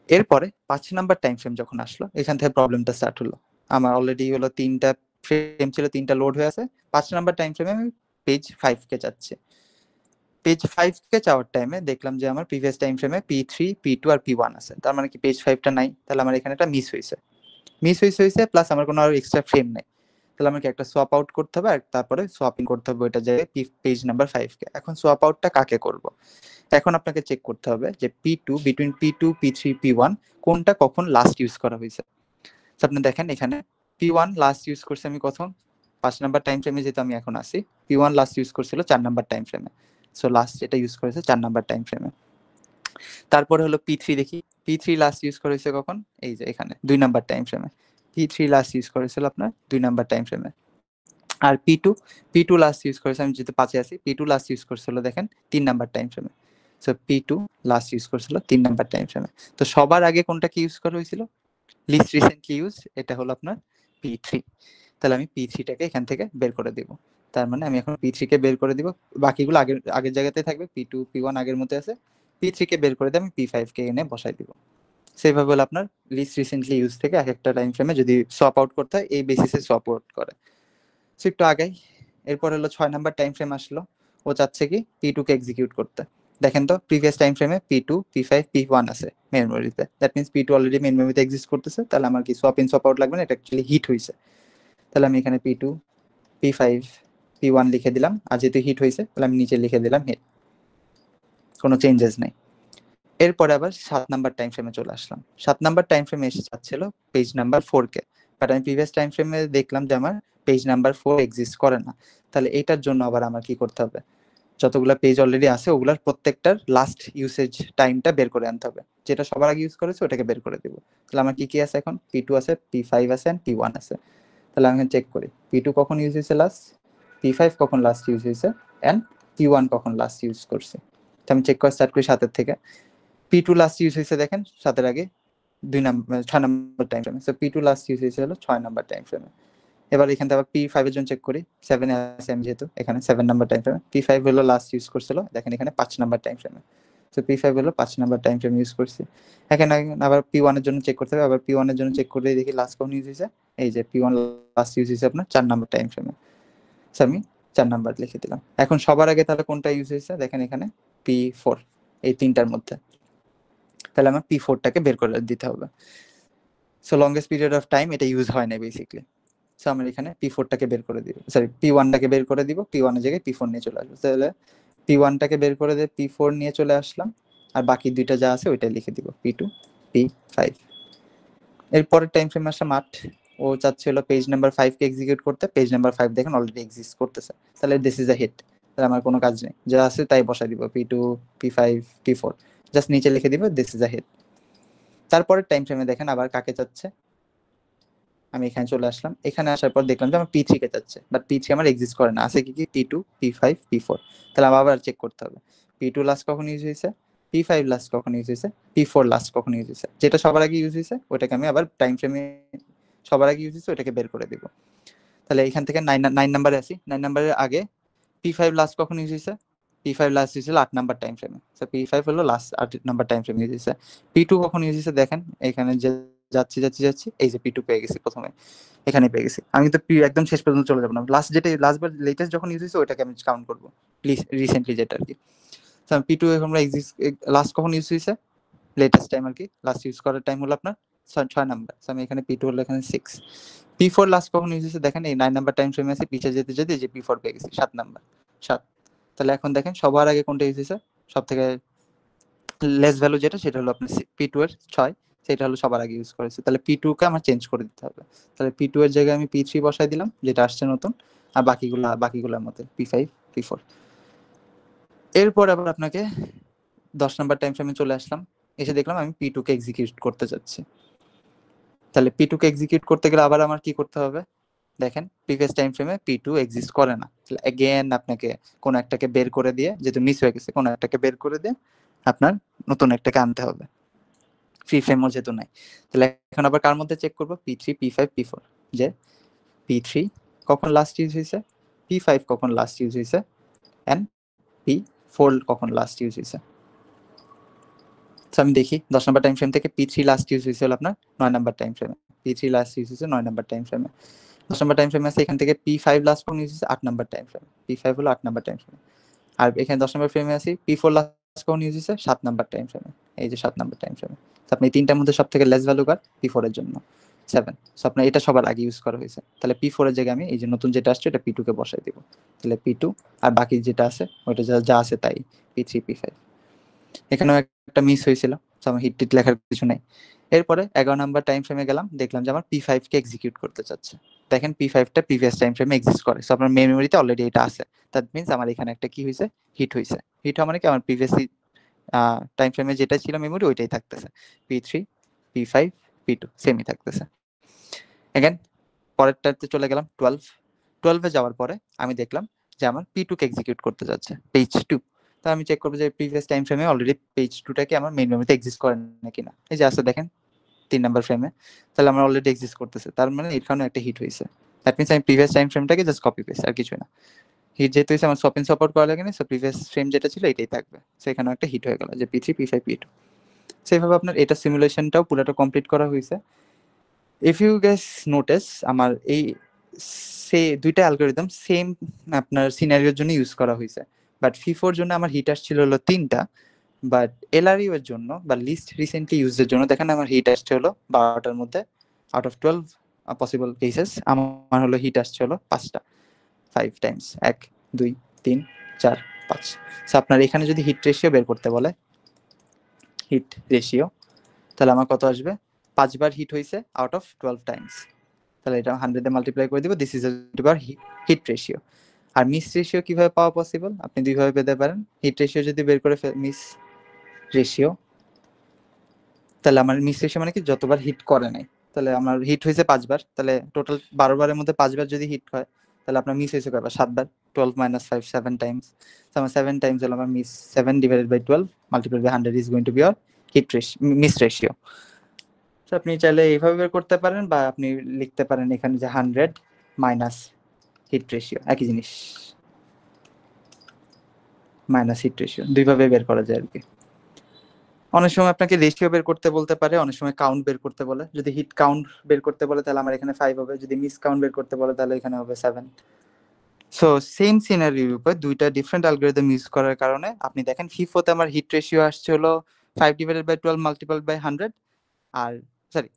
Speaker 2: এরপরে 5 নাম্বার টাইম ফ্রেম যখন আসলো এখান থেকে প্রবলেমটা স্টার্ট হলো। আমার অলরেডি হলো 3টা ফ্রেম ছিল, 3টা লোড হয়ে আছে, 5 নাম্বার টাইম ফ্রেমে আমি পেজ 5 কে যাচ্ছি। পেজ 5 কে যাওয়ার টাইমে দেখলাম যে আমার প্রিভিয়াস টাইম ফ্রেমে P3 P2 আর P1 আছে, তার মানে কি পেজ 5টা নাই, তাহলে আমার এখানে একটা মিস হয়েছে প্লাস আমার কোনো আর এক্সট্রা ফ্রেম নেই। তাহলে আমাকে একটা সোয়াপ আউট করতে হবে আর তারপরে সোয়াপ ইন করতে হবে ওইটা জায়গায় পেজ নাম্বার 5 কে। এখন সোয়াপ আউটটা কাকে করব? এখন আপনাকে চেক করতে হবে যে P2 between P2 P3 P1 কোনটা কখন লাস্ট ইউজ করা হয়েছে। আপনি দেখেন এখানে P1 লাস্ট ইউজ করছে আমি কখন 5 নাম্বার টাইম ফ্রেমে, যেহেতু আমি এখন আসি P1 লাস্ট ইউজ করছিল 4 নাম্বার টাইম ফ্রেমে, সো লাস্ট এটা ইউজ করেছে 4 নাম্বার টাইম ফ্রেমে। তারপরে হলো P3 দেখি, P3 লাস্ট ইউজ করেছে কখন, এই যে এখানে 2 নাম্বার টাইম ফ্রেমে, P3 লাস্ট ইউজ করেছিল আপনার 2 নাম্বার টাইম ফ্রেমে। আর P2 লাস্ট ইউজ করেছে, আমি যেহেতু 5 এ আছি, P2 লাস্ট ইউজ করছিল দেখেন 3 নাম্বার টাইম ফ্রেমে, সো P2 লাস্ট ইউজ করছিল 3 নাম্বার টাইম ফ্রেমে। তো সবার আগে কোনটা কি ইউজ করা হয়েছিল, লিস্ট রিসেন্টলি ইউজ, এটা হলো আপনার P3। তাহলে আমি P3 টাকে এখান থেকে বের করে দিব। তার মানে আমি এখন P3 কে বের করে দিব, বাকিগুলো আগের আগের জায়গাতেই থাকবে, P2 P1 আগের মতো আছে, P3 কে বের করে দিয়ে আমি P5 কে এনে বসাই দিব। সেভাবে হলো আপনার লিস্ট রিসেন্টলি ইউজ থেকে এক একটা টাইম ফ্রেমে যদি সোয়াপ আউট করতে হয় এই বেসিসে সোয়াপ আউট করে। সো একটু আগাই, এরপর হলো 6 নাম্বার টাইম ফ্রেম আসলো, ও চাচ্ছে কি P2 কে এক্সিকিউট করতে। দেখেন তো প্রিভিয়াস টাইম ফ্রেমে P2 P5 P1 আছে মেইন মেমোরিতে, that means P2 already main মেমোরিতে এক্সিস্ট করতেছে, তাহলে আমার কি সোয়াপ ইন সোয়াপ আউট লাগবে না, এটা অ্যাকচুয়ালি হিট হইছে। তাহলে আমি এখানে P2 P5 P1 লিখে দিলাম, আর যেহেতু হিট হইছে তাহলে আমি নিচে লিখে দিলাম হিট, কোনো চেঞ্জেস নাই। এরপরে আবার 7 নাম্বার টাইম ফ্রেমে চলে আসলাম। 7 নাম্বার টাইম ফ্রেমে এসে যাচ্ছিল পেজ নাম্বার 4 কে, বাট আমি প্রিভিয়াস টাইম ফ্রেমে দেখলাম যে আমার পেজ নাম্বার 4 এক্সিস্ট করে না। তাহলে এটার জন্য আবার আমার কি করতে হবে, যতগুলা পেজ অলরেডি আছে ওগুলার প্রত্যেকটার লাস্ট ইউসেজ টাইমটা বের করে আনতে হবে, যেটা সবার আগে ইউজ করেছে ওটাকে বের করে দিব। তাহলে আমার কি কি আছে এখন, P2 আছে, P5 আছে, and P1 আছে। তাহলে আমি চেক করি P2 কখন ইউজ হয়েছে লাস্ট, P5 কখন লাস্ট ইউজ হয়েছে, এন্ড P1 কখন লাস্ট ইউজ করছে। তো আমি চেক করা স্টার্ট করি 7 থেকে। P2 লাস্ট ইউজ হয়েছে দেখেন 7 এর আগে 2 নাম্বার 6 নাম্বার টাইম ফ্রেমে, সো P2 লাস্ট ইউজ হয়েছে হলো 6 নাম্বার টাইম ফ্রেমে। এবার এখান থেকে আবার P5 এর জন্য চেক করি, 7 এ আছে আমি যেহেতু, এখানে 7 নাম্বার টাইম ফ্রেমে P5 হলো লাস্ট ইউজ করছিল, দেখেন এখানে 5 নাম্বার টাইম ফ্রেমে, সো P5 হলো 5 নাম্বার টাইম ফ্রেম ইউজ করছি। এখানে আবার P1 এর জন্য চেক করতে হবে, আবার P1 এর জন্য চেক করে দেখি লাস্ট কখন ইউজ হয়েছে, এই যে P1 লাস্ট ইউজ হয়েছে আপনার 4 নাম্বার টাইম ফ্রেমে, সো আমি 4 নাম্বার লিখে দিলাম। এখন সবার আগে তাহলে কোনটা ইউজ হয়েছে, দেখেন এখানে P4, এই তিনটার মধ্যে, তাহলে আমার P4 টাকে বের করে দিতে হবে। So longest period of time এটা ইউজ হয় না বেসিক্যালি, সো আমরা এখানে P4 টাকে বের করে দিব, সরি P1 টাকে বের করে দিব, P1 এর জায়গায় P4 নিয়ে চলে আসবো। তাহলে P1 টাকে বের করে দিয়ে P4 নিয়ে চলে আসলাম, আর বাকি দুইটা যা আছে ওইটাই লিখে দিব, P2 P5। এরপরের টাইম ফ্রেম আসলাম 8, ও চাচ্ছিল পেজ নাম্বার 5 কে এক্সিকিউট করতে, পেজ নাম্বার 5 দেখেন অলরেডি এক্সিস্ট করতেছে, তাহলে দিস ইজ আ হিট, তাহলে আমার কোনো কাজ নেই, যা আছে তাই বসাই দিব, P2 P5 P4, জাস্ট নিচে লিখে দিব দিস ইজ আ হিট। তারপরের টাইম ফ্রেমে দেখেন আবার কাকে চাচ্ছে, আমি এখানে চলে আসলাম, এখানে আসার পর দেখলাম যে আমার P3 কে চাচ্ছে, বাট P3 আমার এক্সিস্ট করে না, আছে কি কি P2 P5 P4, তাহলে আমার আবার চেক করতে হবে P2 লাস্ট কখন ইউজ হয়েছে, P5 লাস্ট কখন ইউজ হয়েছে, P4 লাস্ট কখন ইউজ হয়েছে, যেটা সবার আগে ইউজ হয়েছে ওটাকে আমি আবার টাইম ফ্রেমে সবার আগে ইউজ হয়েছে ওটাকে বের করে দিব। তাহলে এখান থেকে 9 নাম্বারে আসি, 9 নাম্বারের আগে P5 লাস্ট কখন ইউজ হয়েছে, P5 লাস্ট ইউজ হলো 8 নাম্বার টাইম ফ্রেমে, সো P5 হলো লাস্ট 8 নাম্বার টাইম ফ্রেমে ইউজ হয়েছে। P2 কখন ইউজ হয়েছে দেখেন এখানে যে যাচ্ছি যাচ্ছি যাচ্ছি, এই যে P2 পেয়ে গেছি প্রথমে, এখানে পেয়ে গেছি, আমি তো একদম শেষ পর্যন্ত চলে যাবো না, লাস্ট যেটা লাস্ট বার লেটেস্ট যখন ইউজ হয়েছে ওইটাকে আমি কাউন্ট করবো, রিসেন্টলি যেটা আর কি। P2 আমরা এক্সিস্ট লাস্ট কখন ইউজ হয়েছে, লেটেস্ট টাইম আর কি, লাস্ট ইউজ করার টাইম হলো আপনার 6 নাম্বার, আমি এখানে P2 হলো এখানে 6। P4 লাস্ট কখন ইউজ হয়েছে দেখেন এই 9 নাম্বার টাইম ফ্রেমে আছে, পিছিয়ে যেতে যেতে যে P4 পেয়ে গেছি 7 নাম্বার 7। তাহলে এখন দেখেন সবার আগে কোনটা ইউজ হয়েছে, সব থেকে লেস ভ্যালু যেটা সেটা হলো আপনার P2 এর 6, সেটা হলো সবার আগে ইউজ করেছে, তাহলে P2 কে আমার চেঞ্জ করে দিতে হবে। তাহলে P2 এর জায়গায় আমি P3 বসাই দিলাম যেটা আসছে নতুন, আর বাকিগুলোর মধ্যে P5 P4। এরপর আবার আপনাকে 10 নাম্বার টাইম ফ্রেমে চলে আসলাম, এসে দেখলাম আমি P2 কে এক্সিকিউট করতে যাচ্ছি। তাহলে P2 কে এক্সিকিউট করতে গেলে আবার আমার কি করতে হবে, দেখেন প্রিভিয়াস টাইম ফ্রেমে P2 এক্সিস্ট করে না, তাহলে अगेन আপনাকে কোন একটাকে বের করে দিয়ে, যেহেতু মিস হয়ে গেছে কোন একটাকে বের করে দিয়ে আপনার নতুন একটাকে আনতে হবে, ফ্রি ফ্রেমও যেহেতু নাই। তাহলে এখন আবার কার মধ্যে চেক করব, P3 P5 P4, যে P3 কখন লাস্ট ইউজ হয়েছে, P5 কখন লাস্ট ইউজ হয়েছে, এন্ড P4 কখন লাস্ট ইউজ হয়েছে। আমি দেখি 10 নাম্বার টাইম ফ্রেম থেকে P3 লাস্ট ইউজ হয়েছিল আপনার 9 নাম্বার টাইম ফ্রেমে, P3 লাস্ট ইউজ হয়েছে 9 নাম্বার টাইম ফ্রেমে। 10 নাম্বার টাইম ফ্রেমে আছে, এখান থেকে P5 লাস্ট কখন ইউজ হয়েছে 8 নাম্বার টাইম ফ্রেমে, P5 হলো 8 নাম্বার টাইম ফ্রেমে। আর এখানে 10 নাম্বার ফ্রেমে আছি, P4 লাস্ট কখন ইউজ হয়েছে 7 নাম্বার টাইম ফ্রেমে, এই যে 7 নাম্বার টাইম ফ্রেমে। আপনি তিনটার মধ্যে সব থেকে লেস ভ্যালু কার, P4 এর জন্য। 7। সো আপনার এটা সবার আগে ইউজ করা হয়েছে, তাহলে P4 এর জায়গায় আমি এই যে নতুন যেটা আসছে এটা P2 কে বসাই দিব, তাহলে P2 আর বাকি যেটা আছে ওইটা যা আছে তাই P3 P5। এখানেও একটা মিস হয়েছিল, আমার হিট টিট লেখার কিছু নাই। এরপরে 11 নাম্বার টাইম ফ্রেমে গেলাম, দেখলাম যে আমার P5 কে এক্সিকিউট করতে চাচ্ছে। দেখেন P5 টা প্রিভিয়াস টাইম ফ্রেমে এক্সিস্ট করে, সো আপনার মেমোরিতে অলরেডি এটা আছে। দ্যাট মিন্স আমার এখানে একটা কি হয়েছে, হিট হয়েছে। হিট হওয়া মানে কি আমার প্রিভিয়াসলি টাইম ফ্রেমে যেটা ছিল মেমোরি ওইটাই থাকতেছে, P3 P5 P2 সেমই থাকতেছে। এগেন পরেরটাতে চলে গেলাম 12 এ যাওয়ার পরে আমি দেখলাম যে আমার P2 কে এক্সিকিউট করতে যাচ্ছে, পেজ 2। তো আমি চেক করবো যে প্রিভিয়াস টাইম ফ্রেমে অলরেডি পেজ 2টাকে আমার মেইন মেমোরিতে এক্সিস্ট করে নাকি না। এই যে আছে দেখেন 3 নাম্বার ফ্রেমে, তাহলে আমার অলরেডি এক্সিস্ট করতেছে, তার মানে এখানে একটা হিট হয়েছে। দ্যাট মিন্স আমি প্রিভিয়াস টাইম ফ্রেমটাকে জাস্ট কপি পেস্ট, আর কিছু না। হিট যেহেতু হয়েছে আমার সপিং সাপোর্ট করা লাগে না, সো প্রিভিয়াস ফ্রেম যেটা ছিল এটাই থাকবে। সো এখানেও একটা হিট হয়ে গেল যে P3 P5 P2। সেইভাবে আপনার এটা সিমুলেশনটাও পুরোটা কমপ্লিট করা হয়েছে। ইফ ইউ গ্যাস নোটিস আমার এই দুইটা অ্যালগোরিদম সেম আপনার সিনারিওর জন্য ইউজ করা হয়েছে, বাট ফিফোর জন্য আমার হিট আসছিল হলো 3টা, বাট এলআরইউ এর জন্য বা লিস্ট রিসেন্টলি ইউজের জন্য দেখেন আমার হিট আসছে হলো 12টার মধ্যে, আউট অফ 12 পসিবল কেসেস আমার হলো হিট আসছে হলো 5টা, 5 টাইমস 1 2 3 4 5। সো আপনার এখানে যদি হিট রেশিও বের করতে বলে, হিট রেশিও, তাহলে আমার কত আসবে, 5 বার হিট হয়েছে আউট অফ 12 টাইমস, তাহলে এটা 100 দিয়ে মাল্টিপ্লাই করে দিব, this is our hit ratio. আর মিস রেশিও কিভাবে পাওয়া পসিবল, আপনি দুইভাবে পেতে পারেন। হিট রেশিও যদি বের করে মিস রেশিও, তাহলে আমার মিস রেশিও মানে কি যতবার হিট করে নাই, তাহলে আমার হিট হয়েছে 5 বার, তাহলে টোটাল 12 বারের মধ্যে 5 বার যদি হিট হয় তাহলে আপনার মিস হয়েছে কয়বার, 7 বার। 12 মাইনাস 5 7 টাইমস, আমার 7 টাইমস হলো আমার miss, 7 divided by 12 multiplied by 100 is going to be our hit ratio, miss ratio. তো আপনি চাইলে এইভাবে বের করতে পারেন, বা আপনি লিখতে পারেন এখানে যে 100 মাইনাস হিট রেশিও, একই জিনিস, মাইনাস হিট রেশিও, দুইভাবে বের করা যায় আর কি। অনেক সময় আপনাকে রেশিও বের করতে বলতে পারে, অনেক সময় কাউন্ট বের করতে বলে। যদি হিট কাউন্ট বের করতে বলে তাহলে আমার এখানে 5 হবে, যদি মিস কাউন্ট বের করতে বলে তাহলে এখানে হবে 7। সো সেম সিনারিওর উপর দুইটা ডিফারেন্ট অ্যালগরিদম ইউজ করার কারণে আপনি দেখেন ফিফোতে আমার হিট রেশিও আসছে হলো 5 ডিভাইডেড বাই 12 মাল্টিপ্লাইড বাই 100, আর সরি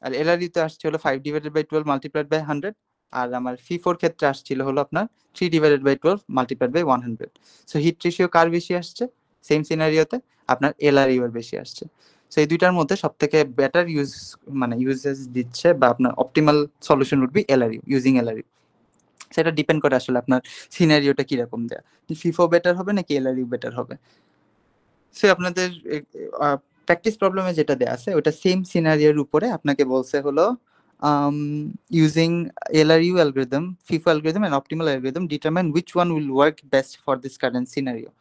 Speaker 2: আর এলআরইউতে আসছে হলো 5 ডিভাইডেড বাই 12 মাল্টিপ্লাইড বাই 100, আর আমার ফিফোর ক্ষেত্রে আসছিল হলো আপনার 3 divided by 12 multiplied by 100। So hit ratio কার বেশি আসছে, সেম সিনারিওতে আপনার এলআরইউ এর বেশি আসছে। সো এই দুইটার মধ্যে সবথেকে বেটার ইউজেস দিচ্ছে বা আপনার optimal solution would be LRU, using LRU. সেটা ডিপেন্ড করে আসলে আপনার সিনারিওটা কিরকম দেয়া, ফিফো বেটার হবে নাকি এলআরইউ বেটার হবে। সে আপনাদের প্র্যাকটিস প্রবলেমে যেটা দেয়া আছে ওটা সেম সিনারিওর উপরে আপনাকে বলছে হলো using LRU algorithm, FIFO algorithm and optimal algorithm determine which one will work best for this current scenario.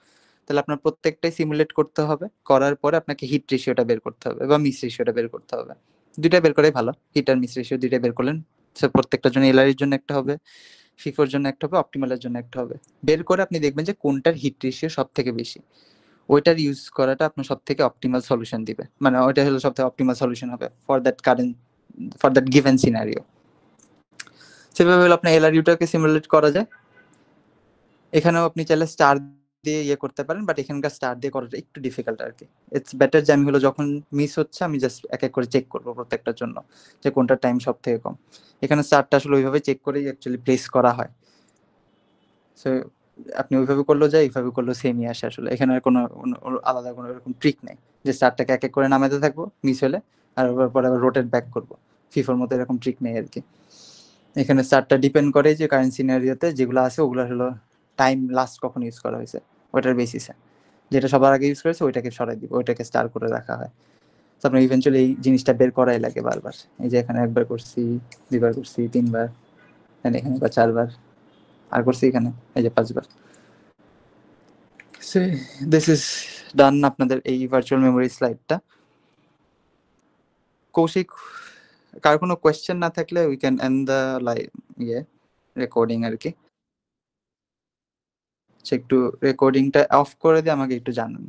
Speaker 2: তাহলে আপনার প্রত্যেকটাই সিমুলেট করতে হবে, করার পরে আপনাকে হিট রেশিওটা বের করতে হবে বা মিস রেশিওটা বের করতে হবে। দুইটা বের করাই ভালো, হিট আর মিস রেশিও দুইটা বের করলেন। প্রত্যেকটার জন্য এলআরইউর জন্য একটা হবে, ফিফোর জন্য একটা হবে, অপটিমালের জন্য একটা হবে। বের করে আপনি দেখবেন যে কোনটার হিট রেশিও সব থেকে বেশি, ওইটার ইউজ করাটা আপনার সব থেকে অপটিমাল সলিউশন দিবে, মানে ওইটা হলো সব থেকে অপটিমাল সলিউশন হবে ফর দ্যাট গিভেন সিনারিও। সেভাবে হলো আপনার এলআরইউটাকে সিমুলেট করা যায়। এখানেও আপনি চাইলে স্টার দিয়ে ইয়ে করতে পারেন, বাট এখানকার স্টার দিয়ে করাটা একটু ডিফিকাল্ট আর কি। ইটস বেটার যে আমি হলো যখন মিস হচ্ছে আমি জাস্ট এক এক করে চেক করবো প্রত্যেকটার জন্য যে কোনটার টাইম সব থেকে কম। এখানে স্টারটা আসলে ওইভাবে চেক করেই অ্যাকচুয়ালি প্লেস করা হয়। সো আপনি ওইভাবে করলেও যায়, এইভাবে করলেও সেমই আসে আসলে। এখানে কোনো আলাদা কোনো এরকম ট্রিক নেই যে স্টারটাকে এক এক করে নামাতে থাকবো মিস হলে আর পরে আবার রোটেট ব্যাক করবো, ফিফোর মতো এরকম ট্রিক নেই আর কি। এখানে স্টারটা ডিপেন্ড করে যে কারেন্ট সিনারিওতে যেগুলো আছে ওগুলো হলো টাইম লাস্ট কখন ইউজ করা হয়েছে ওইটার বেসিসে, যেটা সবার আগে ইউজ করেছে ওইটাকে সরাই দিব, ওইটাকে স্টার করে রাখা হয়। তো আপনার ইভেনচুয়ালি এই জিনিসটা বের করাই লাগে বারবার। এই যে এখানে একবার করছি, দুইবার করছি, তিনবার, এখানে বা 4বার, আর করছি এখানে এই যে 5বার। দিস ইজ ডান আপনাদের এই ভার্চুয়াল মেমোরি স্লাইডটা। কৌশিক, কার কোনো কোয়েশ্চেন না থাকলে we can end the live recording আর কি। একটু রেকর্ডিংটা অফ করে দিয়ে আমাকে একটু জানান।